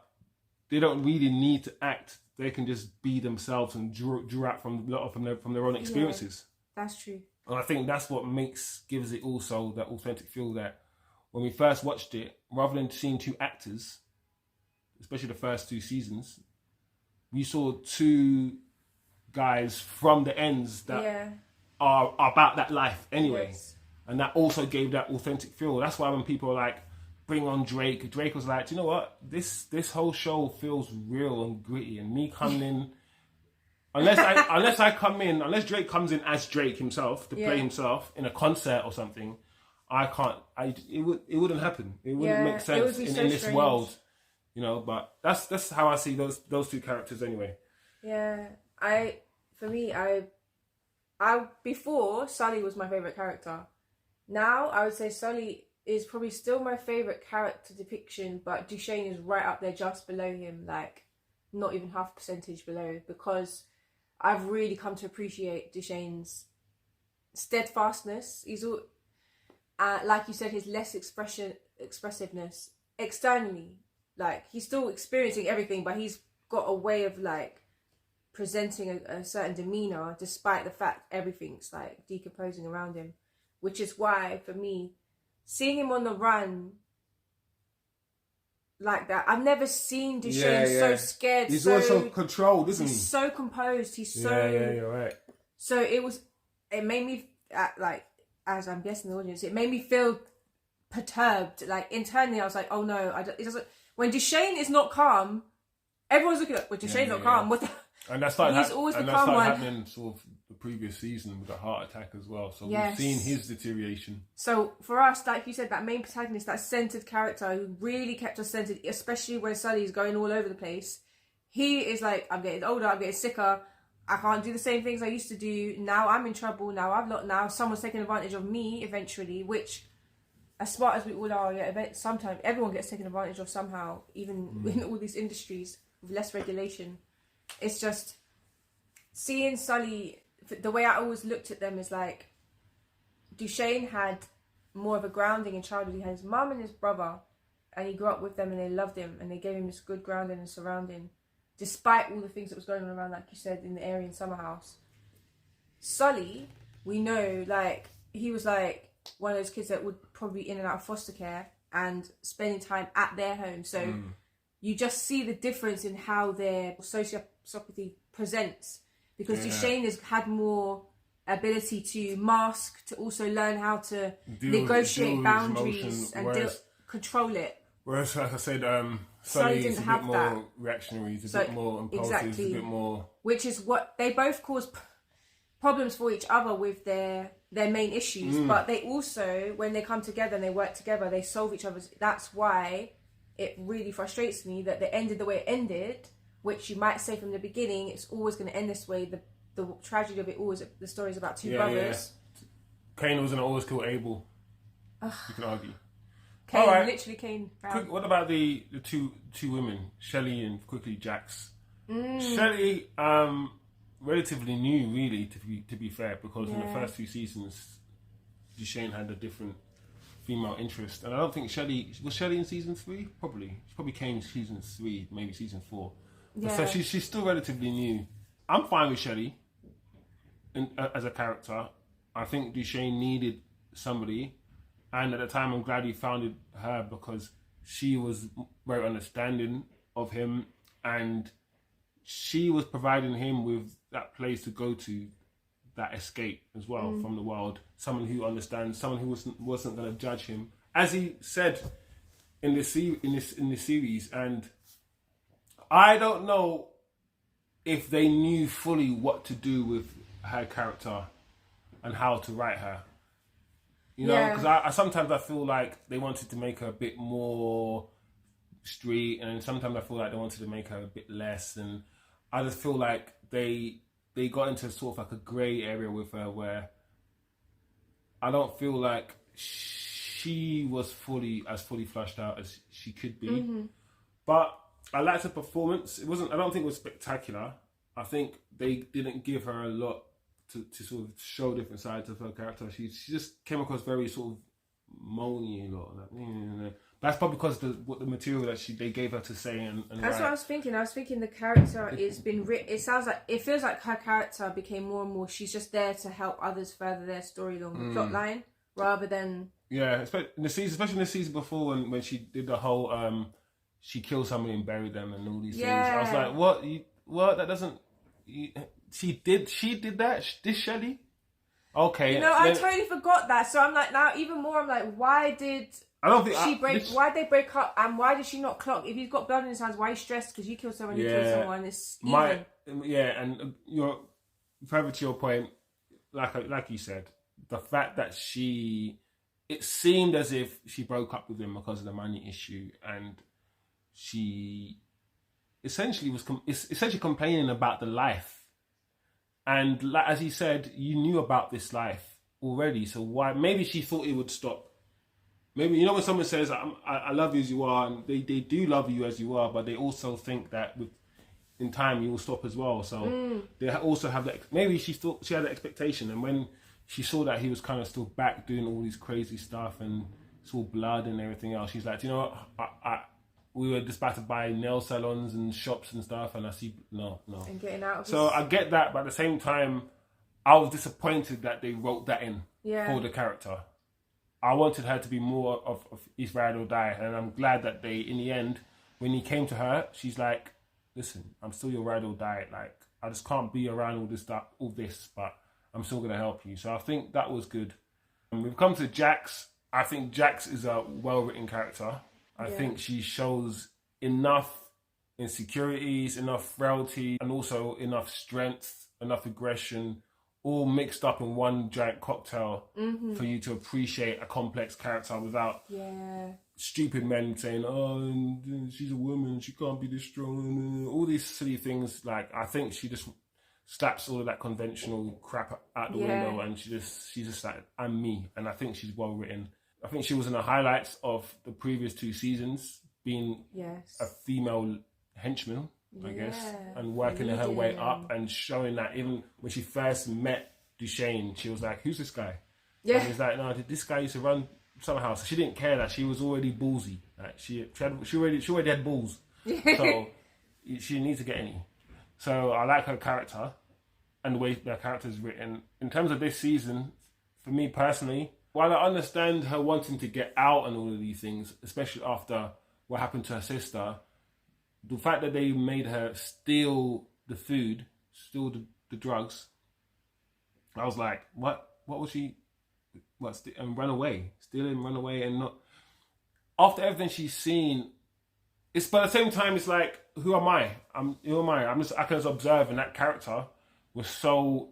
they don't really need to act. They can just be themselves and draw out from their own experiences. Yeah, that's true. And I think that's what gives it also that authentic feel, that when we first watched it, rather than seeing 2 actors, especially the first 2 seasons, we saw 2 guys from the ends that are about that life anyway. Yes. And that also gave that authentic feel. That's why when people are like, bring on Drake was like, do you know what? This whole show feels real and gritty, and me coming in, unless Drake comes in as Drake himself to play himself in a concert or something, it wouldn't happen. It wouldn't make sense in this world, but that's how I see those 2 characters anyway. Yeah. Before, Sully was my favourite character. Now I would say Sully is probably still my favourite character depiction, but Dushane is right up there just below him, like not even half percentage below, because I've really come to appreciate Dushane's steadfastness. He's all, like you said, his less expressiveness externally. Like, he's still experiencing everything, but he's got a way of like presenting a certain demeanour despite the fact everything's like decomposing around him. Which is why, for me, seeing him on the run like that, I've never seen Dushane so scared. He's also controlled, isn't he? He's so composed. He's so... Yeah, you're right. So it made me, like, as I'm guessing the audience, it made me feel perturbed. Like, internally, I was like, oh no, it doesn't... When Dushane is not calm, everyone's looking at, well, Dushane's not calm. What the... And that started happening sort of the previous season with a heart attack as well. So we've seen his deterioration. So for us, like you said, that main protagonist, that centered character who really kept us centered, especially when Sully's going all over the place, he is like, I'm getting older, I'm getting sicker, I can't do the same things I used to do. Now I'm in trouble. Now someone's taking advantage of me eventually, which, as smart as we all are, sometimes everyone gets taken advantage of somehow, even in all these industries with less regulation. It's just seeing Sully, the way I always looked at them is like, Dushane had more of a grounding in childhood. He had his mum and his brother, and he grew up with them and they loved him and they gave him this good grounding and surrounding. despite all the things that was going on around, like you said, in the Aryan summer house. Sully, we know, like, he was like one of those kids that would probably be in and out of foster care and spending time at their home. So you just see the difference in how their sociopathy presents, because Dushane has had more ability to mask, to also learn how to negotiate boundaries and control it. Whereas, like I said, Sully is a bit more reactionary, he's a bit more impulsive, he's a bit more... Which is what... They both cause problems for each other with their main issues, but they also, when they come together and they work together, they solve each other's... That's why it really frustrates me that they ended the way it ended, which you might say from the beginning, it's always going to end this way. The tragedy of it all is the story is about two brothers. Yeah. Cain was going to always kill Abel. You can argue. Kane, literally Kane. What about the two women, Shelley and quickly Jax? Shelley, relatively new, really, to be fair, because in the first 2 seasons, Dushane had a different female interest, and I don't think Shelley was in season 3. She probably came in season 3, maybe season 4. Yeah. So she's still relatively new. I'm fine with Shelley as a character. I think Dushane needed somebody. And at the time, I'm glad he found her, because she was very understanding of him, and she was providing him with that place to go to, that escape as well from the world. Someone who understands, someone who wasn't going to judge him, as he said in this series. And I don't know if they knew fully what to do with her character and how to write her. You know, because I sometimes I feel like they wanted to make her a bit more street, and sometimes I feel like they wanted to make her a bit less, and I just feel like they got into sort of like a grey area with her, where I don't feel like she was fully flushed out as she could be. But I liked her performance. I don't think it was spectacular. I think they didn't give her a lot to sort of show different sides of her character. She just came across very sort of moany a lot. Like, that's probably because the material that they gave her to say and that's what I was thinking. I was thinking the character has been written. It feels like her character became more and more. She's just there to help others further their story along the plot line, rather than especially in the season before when she did the whole she killed somebody and buried them and all these things. I was like, what? That doesn't. She did that? This Shelley? Okay. You know, I totally forgot that. So I'm like, now even more, I'm like, why did why'd they break up, and why did she not clock? If he's got blood in his hands, why are you stressed? Because you killed someone, you killed someone. It's even. And further to your point, like you said, the fact that it seemed as if she broke up with him because of the money issue, and she essentially was complaining about the life. And like, as he said, you knew about this life already, so why? Maybe she thought it would stop. Maybe, you know, when someone says, I love you as you are, and they do love you as you are, but they also think that in time you will stop as well. So they also have that. Maybe she thought she had an expectation, and when she saw that he was kind of still back doing all these crazy stuff and saw blood and everything else, she's like, you know what? We were just about to buy nail salons and shops and stuff, and I see no. And getting out of so I get that, but at the same time, I was disappointed that they wrote that in for the character. I wanted her to be more of his ride or die, and I'm glad that they, in the end, when he came to her, she's like, "Listen, I'm still your ride or die. Like, I just can't be around all this, but I'm still gonna help you." So I think that was good. And we've come to Jax. I think Jax is a well-written character. I think she shows enough insecurities, enough frailty, and also enough strength, enough aggression, all mixed up in one giant cocktail for you to appreciate a complex character without stupid men saying, "Oh, she's a woman, she can't be this strong," all these silly things. Like, I think she just slaps all of that conventional crap out the window, and she's just like, "I'm me," and I think she's well written. I think she was in the highlights of the previous 2 seasons, being a female henchman, I guess, and working her way up and showing that even when she first met Dushane, she was like, "Who's this guy?" And he's like, "No, this guy used to run somehow." So she didn't care that she was already ballsy. Like she already had balls. So she needs to get any. So I like her character and the way their character is written. In terms of this season, for me personally, while I understand her wanting to get out and all of these things, especially after what happened to her sister, the fact that they made her steal the food, steal the drugs, I was like, what was she, and run away, steal and run away, and not, after everything she's seen, it's, but at the same time, it's like, who am I? I can just observe, and that character was so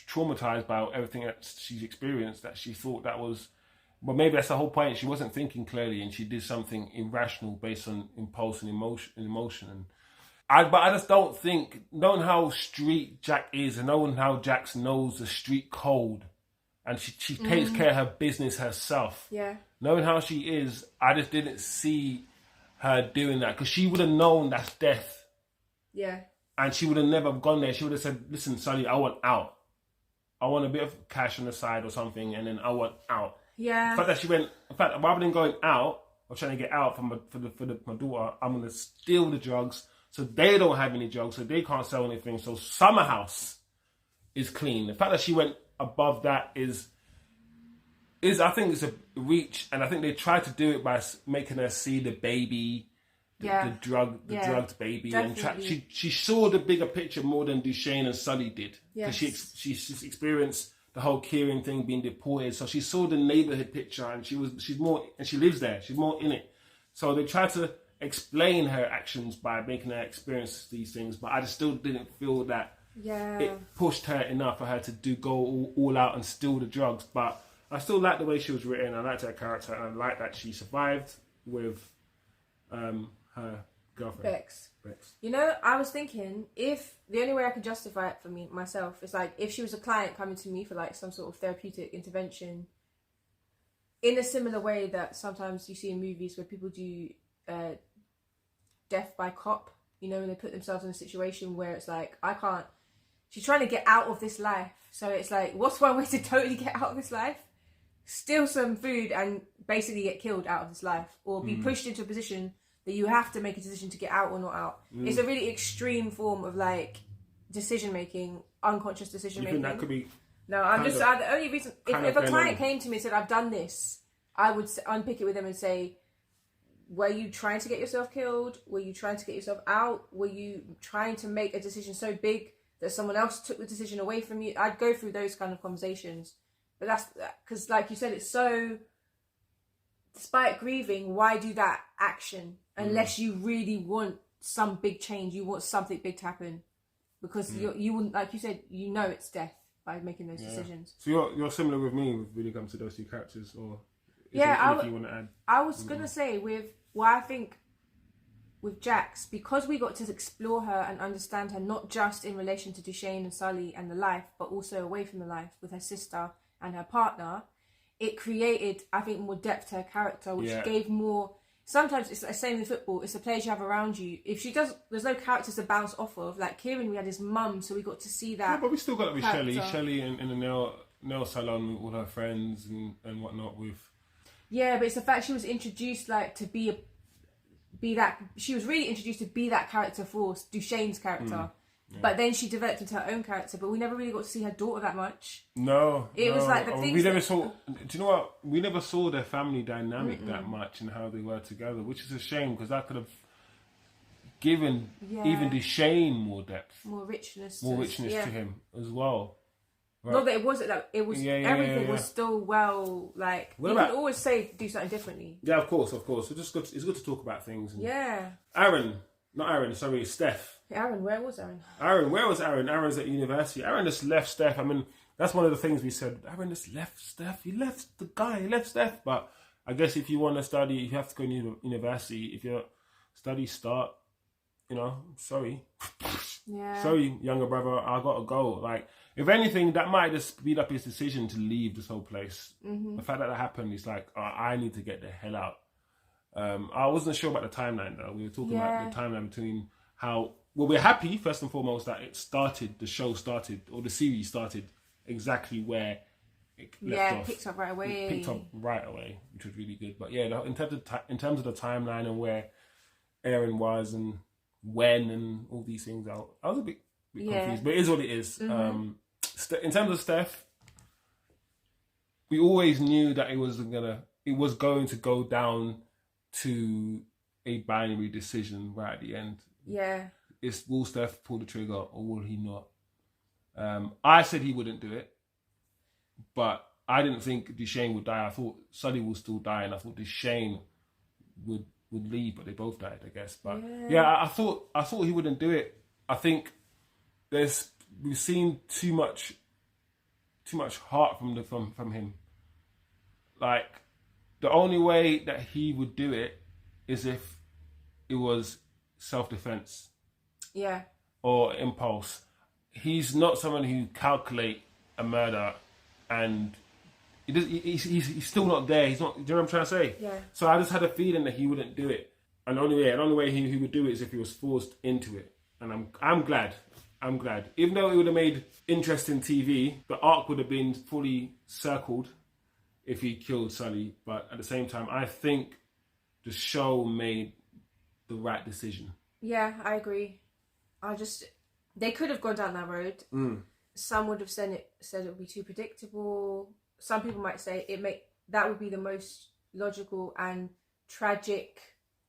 traumatized by everything that she's experienced that she thought that was, but maybe that's the whole point. She wasn't thinking clearly, and she did something irrational based on impulse and emotion. But I just don't think, knowing how street Jack is, and knowing how Jax knows the street code, and she takes care of her business herself. Yeah. Knowing how she is, I just didn't see her doing that, because she would have known that's death. Yeah. And she would have never gone there. She would have said, listen, Sully, I want out. I want a bit of cash on the side or something, and then I want out. Yeah. The fact that she went, in fact, rather than going out or trying to get out for my daughter, I'm going to steal the drugs so they don't have any drugs, so they can't sell anything. So Summer House is clean. The fact that she went above that is I think it's a reach, and I think they tried to do it by making her see the baby, the drugged baby, definitely. and she saw the bigger picture more than Dushane and Sully did, because Yes. she's experienced the whole Kieran thing, being deported, so she saw the neighborhood picture, and she's more, and she lives there, she's more in it. So they tried to explain her actions by making her experience these things, but I just still didn't feel that it pushed her enough for her to go all out and steal the drugs. But I still like the way she was written. I liked her character, and I like that she survived with her girlfriend Bex. You know, I was thinking, if the only way I could justify it for myself is like, if she was a client coming to me for like some sort of therapeutic intervention, in a similar way that sometimes you see in movies where people do death by cop, you know, when they put themselves in a situation where it's like, she's trying to get out of this life. So it's like, what's one way to totally get out of this life? Steal some food and basically get killed out of this life, or be pushed into a position that you have to make a decision to get out or not out. It's a really extreme form of like decision making, unconscious decision making. You think that could be? No, the only reason, if a client came to me and said, I've done this, I would unpick it with them and say, were you trying to get yourself killed? Were you trying to get yourself out? Were you trying to make a decision so big that someone else took the decision away from you? I'd go through those kind of conversations. But that's because, like you said, it's so, despite grieving, why do that action? Unless you really want some big change, you want something big to happen. Because you wouldn't, like you said, you know it's death by making those decisions. So you're similar with me when it comes to those two characters, or is there anything you want to add? I was gonna say I think with Jax, because we got to explore her and understand her not just in relation to Dushane and Sully and the life, but also away from the life with her sister and her partner, it created, I think, more depth to her character, which gave more. Sometimes it's the same in football. It's the players you have around you. If she does, there's no characters to bounce off of. Like Kieran, we had his mum, so we got to see that. Yeah, but we still got it with character. Shelley in the nail salon with all her friends and whatnot with. Yeah, but it's the fact she was introduced like to be that. She was really introduced to be that character for Dushane's character. But then she developed into her own character, but we never really got to see her daughter that much. No. It was like the things we never saw. Do you know what? We never saw their family dynamic that much and how they were together, which is a shame, because that could have given even Dushane more depth, more richness to him as well. Right. Not that it wasn't that it was everything was still well. Like you can always do something differently. Yeah, of course. It's good to talk about things. And Steph. Aaron, where was Aaron? Where was Aaron? Aaron's at university. Aaron just left Steph. I mean, that's one of the things we said. Aaron just left Steph. He left the guy. He left Steph. But I guess if you want to study, you have to go to university. If your studies start, sorry. Yeah. Sorry, younger brother, I got to go. Like, if anything, that might just speed up his decision to leave this whole place. The fact that happened, he's like, I need to get the hell out. I wasn't sure about the timeline, though. We were talking about the timeline between how... Well, we're happy, first and foremost, that the show started, or the series started exactly where it left off. Picked up right away. It picked up right away, which was really good. But yeah, in terms of the timeline and where Aaron was and when and all these things out. I was a bit confused, but it is what it is. In terms of Steph, we always knew that it was going to go down to a binary decision right at the end. Yeah. Will Steph pull the trigger or will he not? I said he wouldn't do it, but I didn't think Dushane would die. I thought Sully will still die, and I thought Dushane would leave, but they both died, I guess. But yeah, I thought he wouldn't do it. I think we've seen too much heart from him. Like, the only way that he would do it is if it was self-defense. Yeah. Or impulse. He's not someone who calculate a murder, and he's still not there. He's not. Do you know what I'm trying to say? Yeah. So I just had a feeling that he wouldn't do it, and the only way he would do it is if he was forced into it. And I'm glad. Even though it would have made interesting TV, the arc would have been fully circled if he killed Sully. But at the same time, I think the show made the right decision. Yeah, I agree. They could have gone down that road. Some would have said it would be too predictable. Some people might say that would be the most logical and tragic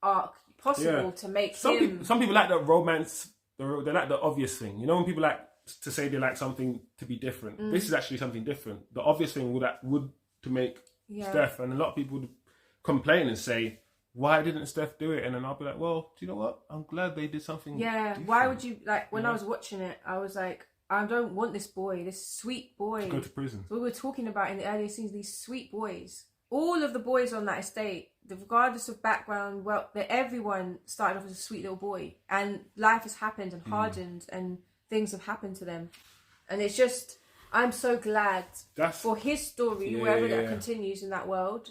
arc possible to make him. Some people like the romance. They like the obvious thing. You know, when people like to say they like something to be different. This is actually something different. The obvious thing would to make Steph, and a lot of people would complain and say, why didn't Steph do it? And then I'll be like, well, do you know what? I'm glad they did something different. Why would you, like, when I was watching it, I was like, I don't want this boy, this sweet boy. To go to prison. So we were talking about in the earlier scenes, these sweet boys. All of the boys on that estate, regardless of background, everyone started off as a sweet little boy. And life has happened and hardened and things have happened to them. And it's just, I'm so glad for his story, wherever that continues in that world,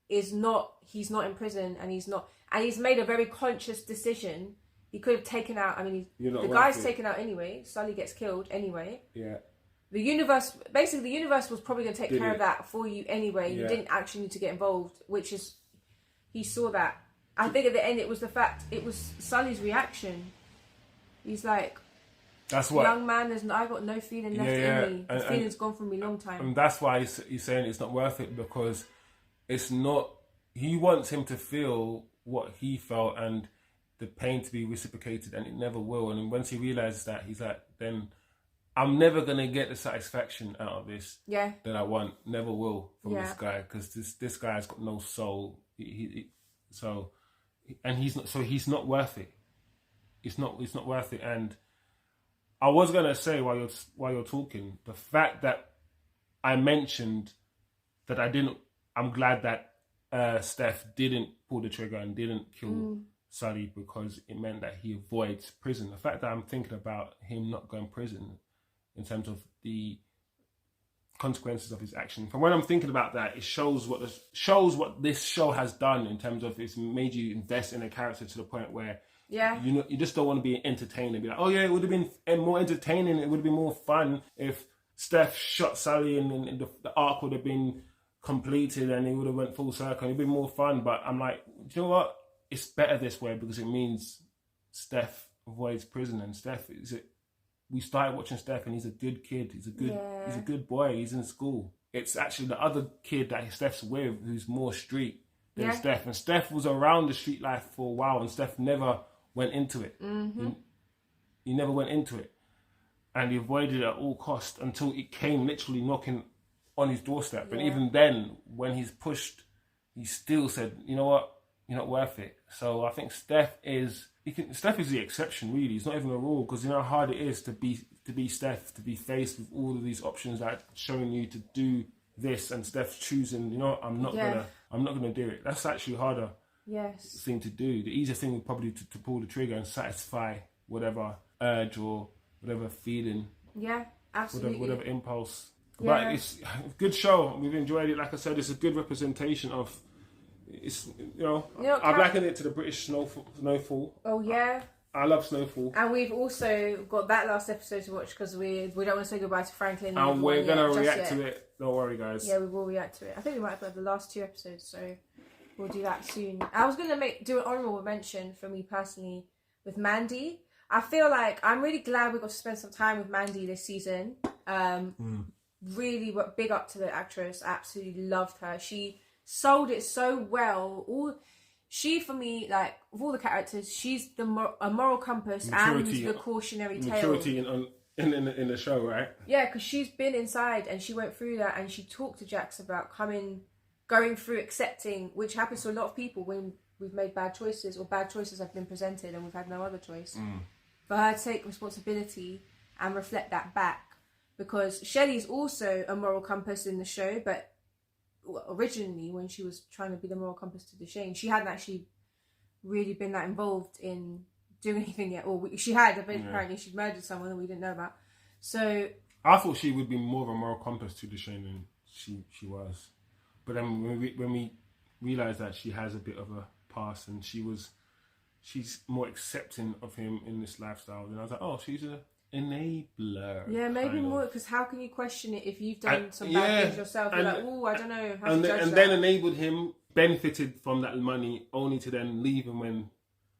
he's not in prison, and he's made a very conscious decision. He could have taken out, the guy's taken out anyway. Sully gets killed anyway. Yeah. The universe was probably going to take care of that for you anyway. You didn't actually need to get involved, he saw that. I think at the end it was Sully's reaction. He's like, that's what, young man, I got no feeling left in me. The feeling's gone from me long time. And that's why he's saying it's not worth it, because it's not, he wants him to feel what he felt and the pain to be reciprocated, and it never will. And once he realizes that, he's like, then I'm never going to get the satisfaction out of this that I want. Never will from this guy, because this guy's got no soul. He's not worth it. It's not worth it. And I was going to say while you're talking, the fact that I mentioned that I'm glad that Steph didn't pull the trigger and didn't kill Sully, because it meant that he avoids prison. The fact that I'm thinking about him not going to prison in terms of the consequences of his action, from when I'm thinking about that, it shows what this show has done in terms of it's made you invest in a character to the point where you just don't want to be entertained and be like, oh yeah, it would have been more entertaining, it would have been more fun if Steph shot Sully and the arc would have been completed and it would have went full circle. It'd be more fun. But I'm like, do you know what? It's better this way, because it means Steph avoids prison, and we started watching Steph, and he's a good kid. He's a good boy. He's in school. It's actually the other kid that Steph's with who's more street than Steph. And Steph was around the street life for a while, and Steph never went into it. He never went into it. And he avoided it at all costs until it came literally knocking on his doorstep. And even then, when he's pushed, he still said, you know what? You're not worth it. So I think Steph is the exception, really. It's not even a rule, because you know how hard it is to be Steph, to be faced with all of these options that are showing you to do this, and Steph's choosing, you know, I'm not gonna do it. That's actually harder thing to do. The easier thing would probably to pull the trigger and satisfy whatever urge or whatever feeling. Yeah, absolutely. Whatever impulse. Yeah. But it's a good show. We've enjoyed it. Like I said, it's a good representation of. I liken it to the British Snowfall. Oh yeah. I love Snowfall. And we've also got that last episode to watch, because we don't want to say goodbye to Franklin. And we're going to react to it. Don't worry, guys. Yeah, we will react to it. I think we might have the last 2 episodes, so we'll do that soon. I was going to do an honourable mention for me personally. with Mandy. I feel like I'm really glad we got to spend some time with Mandy this season. Really big up to the actress. Absolutely loved her. She sold it so well. She, for me, like, of all the characters, she's a moral compass and the cautionary tale. Maturity in the show, right? Yeah, because she's been inside and she went through that, and she talked to Jax about going through accepting, which happens to a lot of people when we've made bad choices, or bad choices have been presented and we've had no other choice. For her to take responsibility and reflect that back. Because Shelley's also a moral compass in the show, but originally when she was trying to be the moral compass to Dushane, she hadn't actually really been that involved in doing anything yet. Or she had, but apparently she'd murdered someone that we didn't know about. So I thought she would be more of a moral compass to Dushane than she was. But then when we realised that she has a bit of a past and she's more accepting of him in this lifestyle, then I was like, oh, she's a enabler. Yeah, maybe more, because how can you question it if you've done some bad things yourself? You're like, oh, I don't know how to judge that. Then enabled him, benefited from that money, only to then leave him when...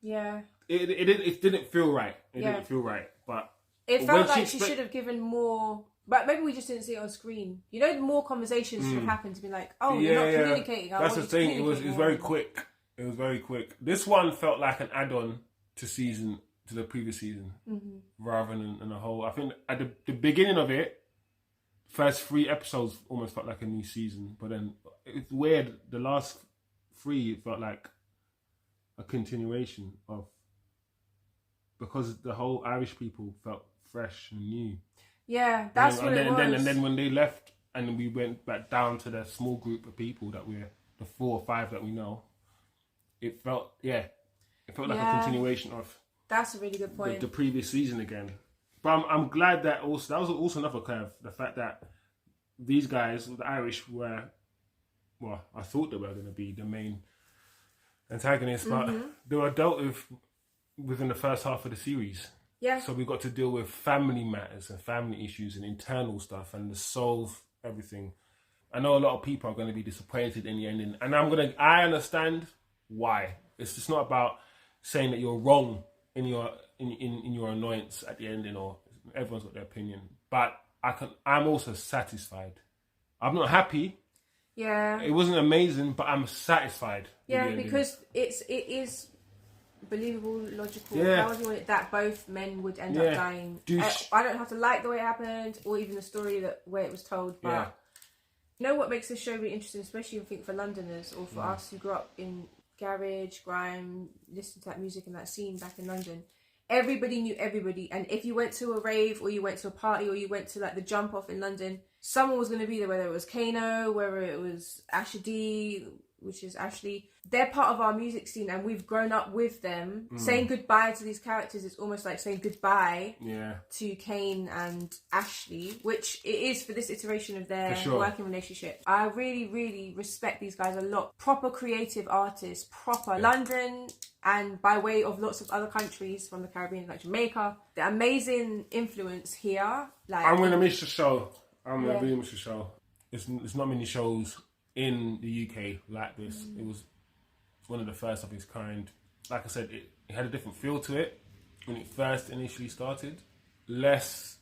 Yeah. It didn't feel right. It didn't feel right, but... It felt like she should have given more... But maybe we just didn't see it on screen. You know, more conversations should have happened to be like, oh, you're not communicating. That's the thing. It was very quick. It was very quick. This one felt like an add-on to the previous season, rather than a whole. I think at the beginning of it, first 3 episodes almost felt like a new season. But then it's weird. The last 3 felt like a continuation of, because the whole Irish people felt fresh and new. Yeah, that's what it was. And then when they left and we went back down to the small group of people that we're the 4 or 5 that we know, it felt like a continuation of. That's a really good point. The previous season again. But I'm glad that was also another curve. The fact that these guys, the Irish, were, well, I thought they were going to be the main antagonists, but they were dealt with within the first half of the series. Yeah. So we got to deal with family matters and family issues and internal stuff and to solve everything. I know a lot of people are going to be disappointed in the ending, and I understand why. It's just not about saying that you're wrong in your annoyance at the ending, or everyone's got their opinion. But I'm also satisfied. I'm not happy. Yeah. It wasn't amazing, but I'm satisfied. Yeah, because it is believable, logical. How would you want it that both men would end up dying? I don't have to like the way it happened, or even the story where it was told. But you know what makes this show really interesting, especially I think for Londoners or for us who grew up in garage, grime, listened to that music and that scene back in London. Everybody knew everybody, and if you went to a rave or you went to a party or you went to like the jump off in London, someone was going to be there, whether it was Kano, whether it was Ashley, which is Ashley. They're part of our music scene and we've grown up with them. Saying goodbye to these characters is almost like saying goodbye to Kane and Ashley, which it is for this iteration of their working relationship. I really, really respect these guys a lot. Proper creative artists, London, and by way of lots of other countries from the Caribbean, like Jamaica. The amazing influence here. Like, I'm going to miss the show. I'm going to really miss the show. There's not many shows in the UK like this. It was one of the first of its kind. Like I said, it had a different feel to it when it first initially started. Less,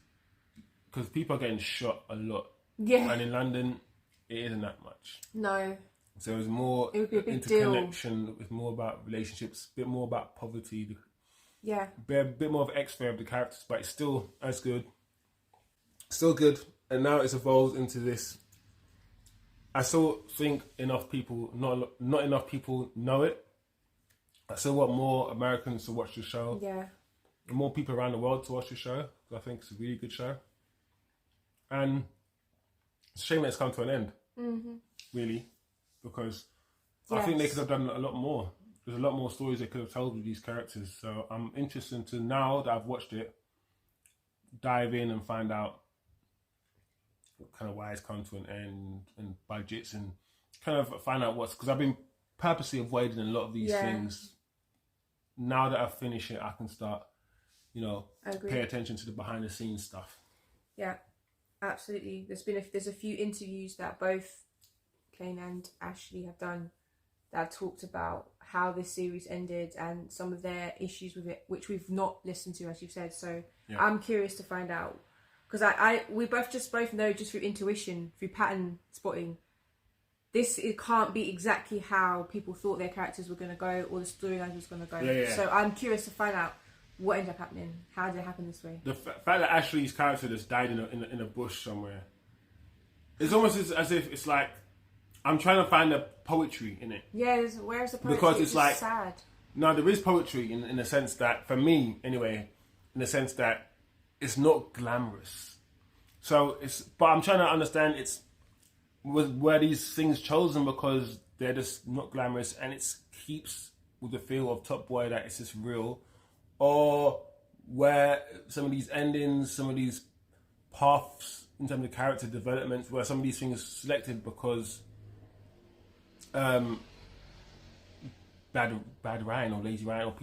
because people are getting shot a lot. Yeah. And in London, it isn't that much. No. So it was more interconnection. It was more about relationships, a bit more about poverty. Yeah. A bit more of X-ray of the characters, but it's still as good. Still good. And now it's evolved into this. I still think not enough people know it. I still want more Americans to watch the show. Yeah. And more people around the world to watch the show. Because I think it's a really good show. And it's a shame that it's come to an end. Really. Because I think they could have done a lot more. There's a lot more stories they could have told with these characters. So I'm interested to, now that I've watched it, dive in and find out kind of why it's come to an end and budgets, and kind of find out because I've been purposely avoiding a lot of these things. Now that I've finished it, I can start, pay attention to the behind the scenes stuff. Yeah, absolutely. There's a few interviews that both Kane and Ashley have done that talked about how this series ended and some of their issues with it, which we've not listened to, as you've said. So I'm curious to find out, because we both know just through intuition, through pattern spotting, it can't be exactly how people thought their characters were going to go or the storyline was going to go. So I'm curious to find out what ended up happening. How did it happen this way? The fact that Ashley's character just died in a bush somewhere, it's almost as if it's like I'm trying to find the poetry in it. Yeah, where's the poetry? Because it's like sad. No, there is poetry in the sense that, for me anyway, in the sense that it's not glamorous. So but I'm trying to understand were these things chosen because they're just not glamorous and it keeps with the feel of Top Boy that it's just real, or where some of these endings, some of these paths in terms of character development, where some of these things selected because bad writing or lazy writing, or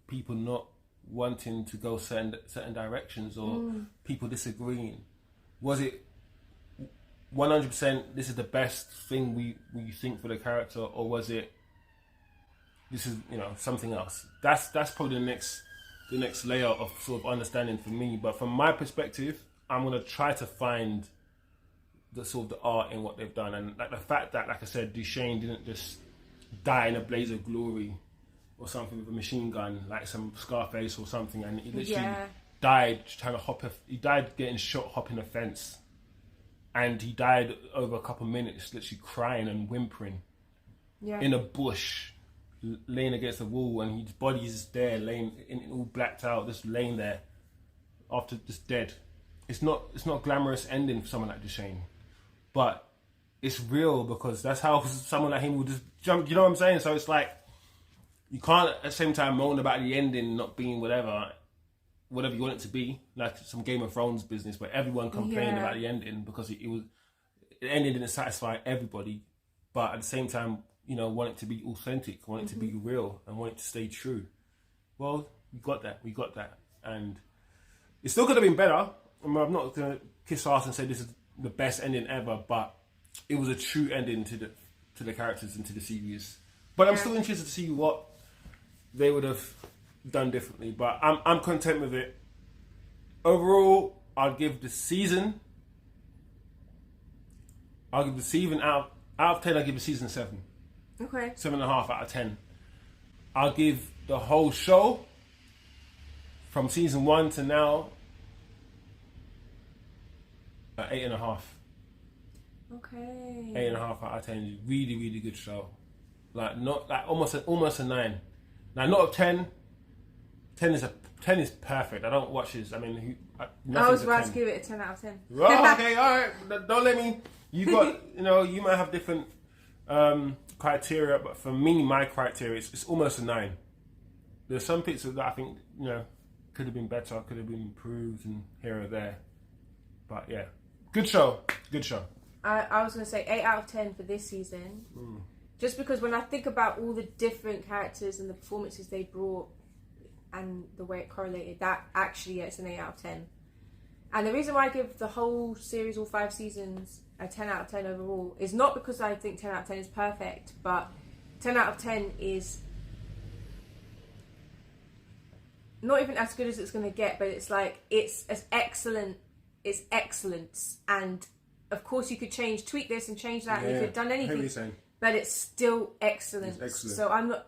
people not wanting to go certain directions, or people disagreeing. Was it 100% this is the best thing we think for the character, or was it this is something else? That's probably the next layer of sort of understanding for me. But from my perspective, I'm gonna try to find the sort of the art in what they've done, and like the fact that, like I said, Dushane didn't just die in a blaze of glory or something with a machine gun like some Scarface or something, and he literally died trying to he died getting shot hopping a fence, and he died over a couple of minutes literally crying and whimpering in a bush, laying against the wall, and his body is there laying all blacked out, just laying there after just dead. It's not glamorous ending for someone like Dushane, but it's real because that's how someone like him will just jump. You know what I'm saying? So it's like you can't at the same time moan about the ending not being whatever you want it to be, like some Game of Thrones business where everyone complained about the ending because the ending didn't satisfy everybody, but at the same time, want it to be authentic, want it to be real, and want it to stay true. Well, we got that, and it still could have been better. I'm not going to kiss ass and say this is the best ending ever, but it was a true ending to the characters and to the series. But I'm still interested to see what they would have done differently. But I'm content with it. Overall, I'll give the season out of 10. I'll give the season 7. Okay. 7.5 out of 10. I'll give the whole show from season 1 to now 8.5. Okay. 8.5 out of 10. Really, really good show. Almost a 9. Now, not a 10. 10 is perfect. I don't watch this. I mean, I was about to give it a 10 out of 10. Oh, okay, all right. Don't let me. You got, you might have different criteria, but for me, my criteria it's almost a 9. There's some bits that I think could have been better, could have been improved, and here or there. But yeah, good show. I was going to say 8 out of 10 for this season. Just because when I think about all the different characters and the performances they brought and the way it correlated, that actually it's an 8 out of 10. And the reason why I give the whole series, all 5 seasons, a 10 out of 10 overall is not because I think 10 out of 10 is perfect, but 10 out of 10 is not even as good as it's going to get, but it's like, it's as excellent, it's excellence. And of course you could tweak this and change that, and you could have done anything, but it's still excellent. It's excellent. So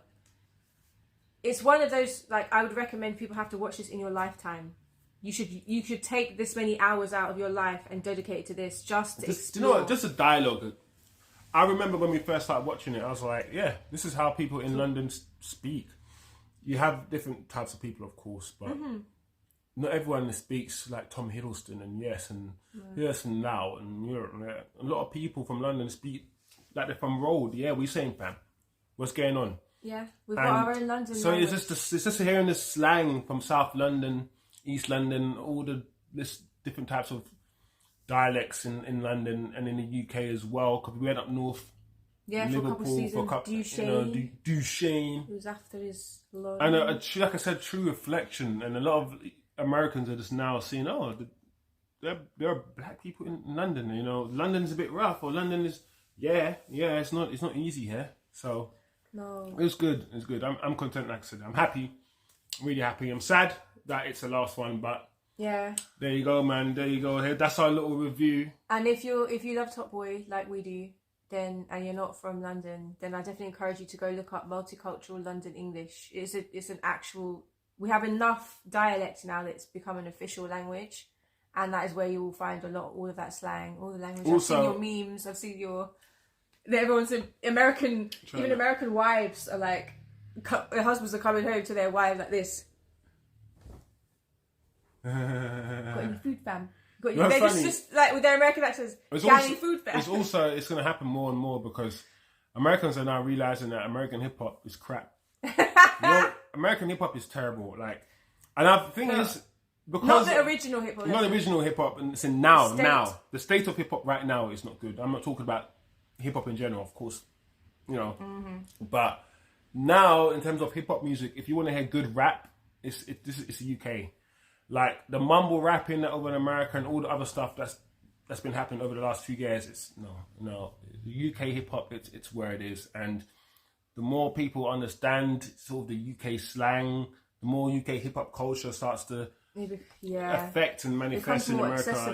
it's one of those, like, I would recommend people have to watch this in your lifetime. You should take this many hours out of your life and dedicate it to this, just to explore. Just a dialogue. I remember when we first started watching it, I was like, yeah, this is how people in London speak. You have different types of people, of course, but not everyone speaks like Tom Hiddleston and yes and now and yeah. A lot of people from London speak like they're from Road. Yeah, we saying, fam, what's going on? Yeah, we've got our own London. So it's just hearing this slang from South London, East London, all this different types of dialects in London and in the UK as well. Because we went up north. Yeah, Liverpool, for a couple of seasons. Dushane. Who's after his Lord. And like I said, true reflection. And a lot of Americans are just now seeing, there are black people in London. London's a bit rough, or London is, it's not easy here. So No. It was good. It was good. I'm content, like I said. I'm happy. Really happy. I'm sad that it's the last one, but yeah. There you go, man. There you go. That's our little review. And if you love Top Boy like we do, then and you're not from London, then I definitely encourage you to go look up Multicultural London English. It's an actual. We have enough dialect now that's become an official language, and that is where you will find all of that slang, all the language. Also, I've seen your memes. I've seen everyone's American. Even American wives are like, their husbands are coming home to their wives like this. Got any food, fam? Got any? They're just like with their American accents. Got any food, fam? It's going to happen more and more because Americans are now realizing that American hip hop is crap. American hip hop is terrible. Like, and the thing is, because not the original hip hop. Not the original hip hop, and it's in now. The state of hip hop right now is not good. I'm not talking about hip hop in general, of course, but now in terms of hip hop music, if you want to hear good rap, it's the UK. Like the mumble rapping over in America and all the other stuff that's been happening over the last few years, it's no. The UK hip hop, it's where it is, and the more people understand sort of the UK slang, the more UK hip hop culture starts to affect and manifest in America.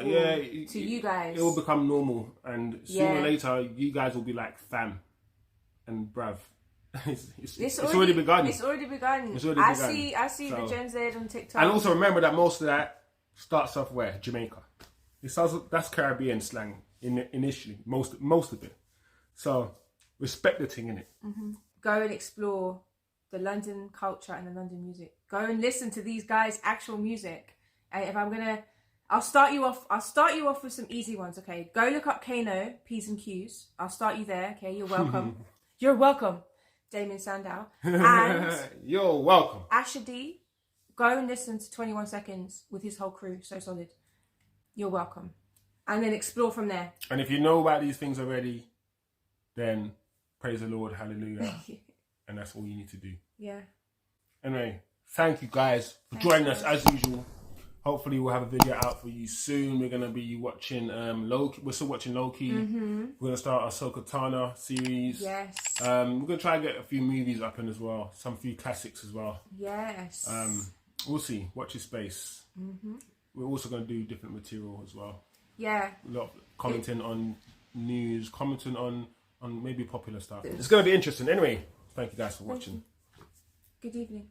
To you guys, it will become normal, and sooner or later, you guys will be like fam and bruv. It's already begun. It's already begun. I see the Gen Z on TikTok. And also remember that most of that starts off where? Jamaica. That's Caribbean slang initially. Most of it. So respect the thing in it. Mm-hmm. Go and explore the London culture and the London music. Go and listen to these guys' actual music. And I'll start you off with some easy ones. Okay, go look up Kano, P's and Q's. I'll start you there. Okay, you're welcome. You're welcome. Damien Sandow. And you're welcome. Asher D, go and listen to 21 Seconds with his whole crew. So solid. You're welcome. And then explore from there. And if you know about these things already, then praise the Lord, hallelujah. And that's all you need to do. Yeah. Anyway, thank you guys for joining us as usual. Hopefully we'll have a video out for you soon. We're going to be watching Loki. We're still watching Loki. Mm-hmm. We're going to start our Ahsoka Tano series. Yes. We're going to try and get a few movies up in as well. Some few classics as well. Yes. We'll see. Watch your space. Mm-hmm. We're also going to do different material as well. Yeah. A lot of commenting on news, commenting on maybe popular stuff. It's going to be interesting. Anyway, thank you guys for watching. Good evening.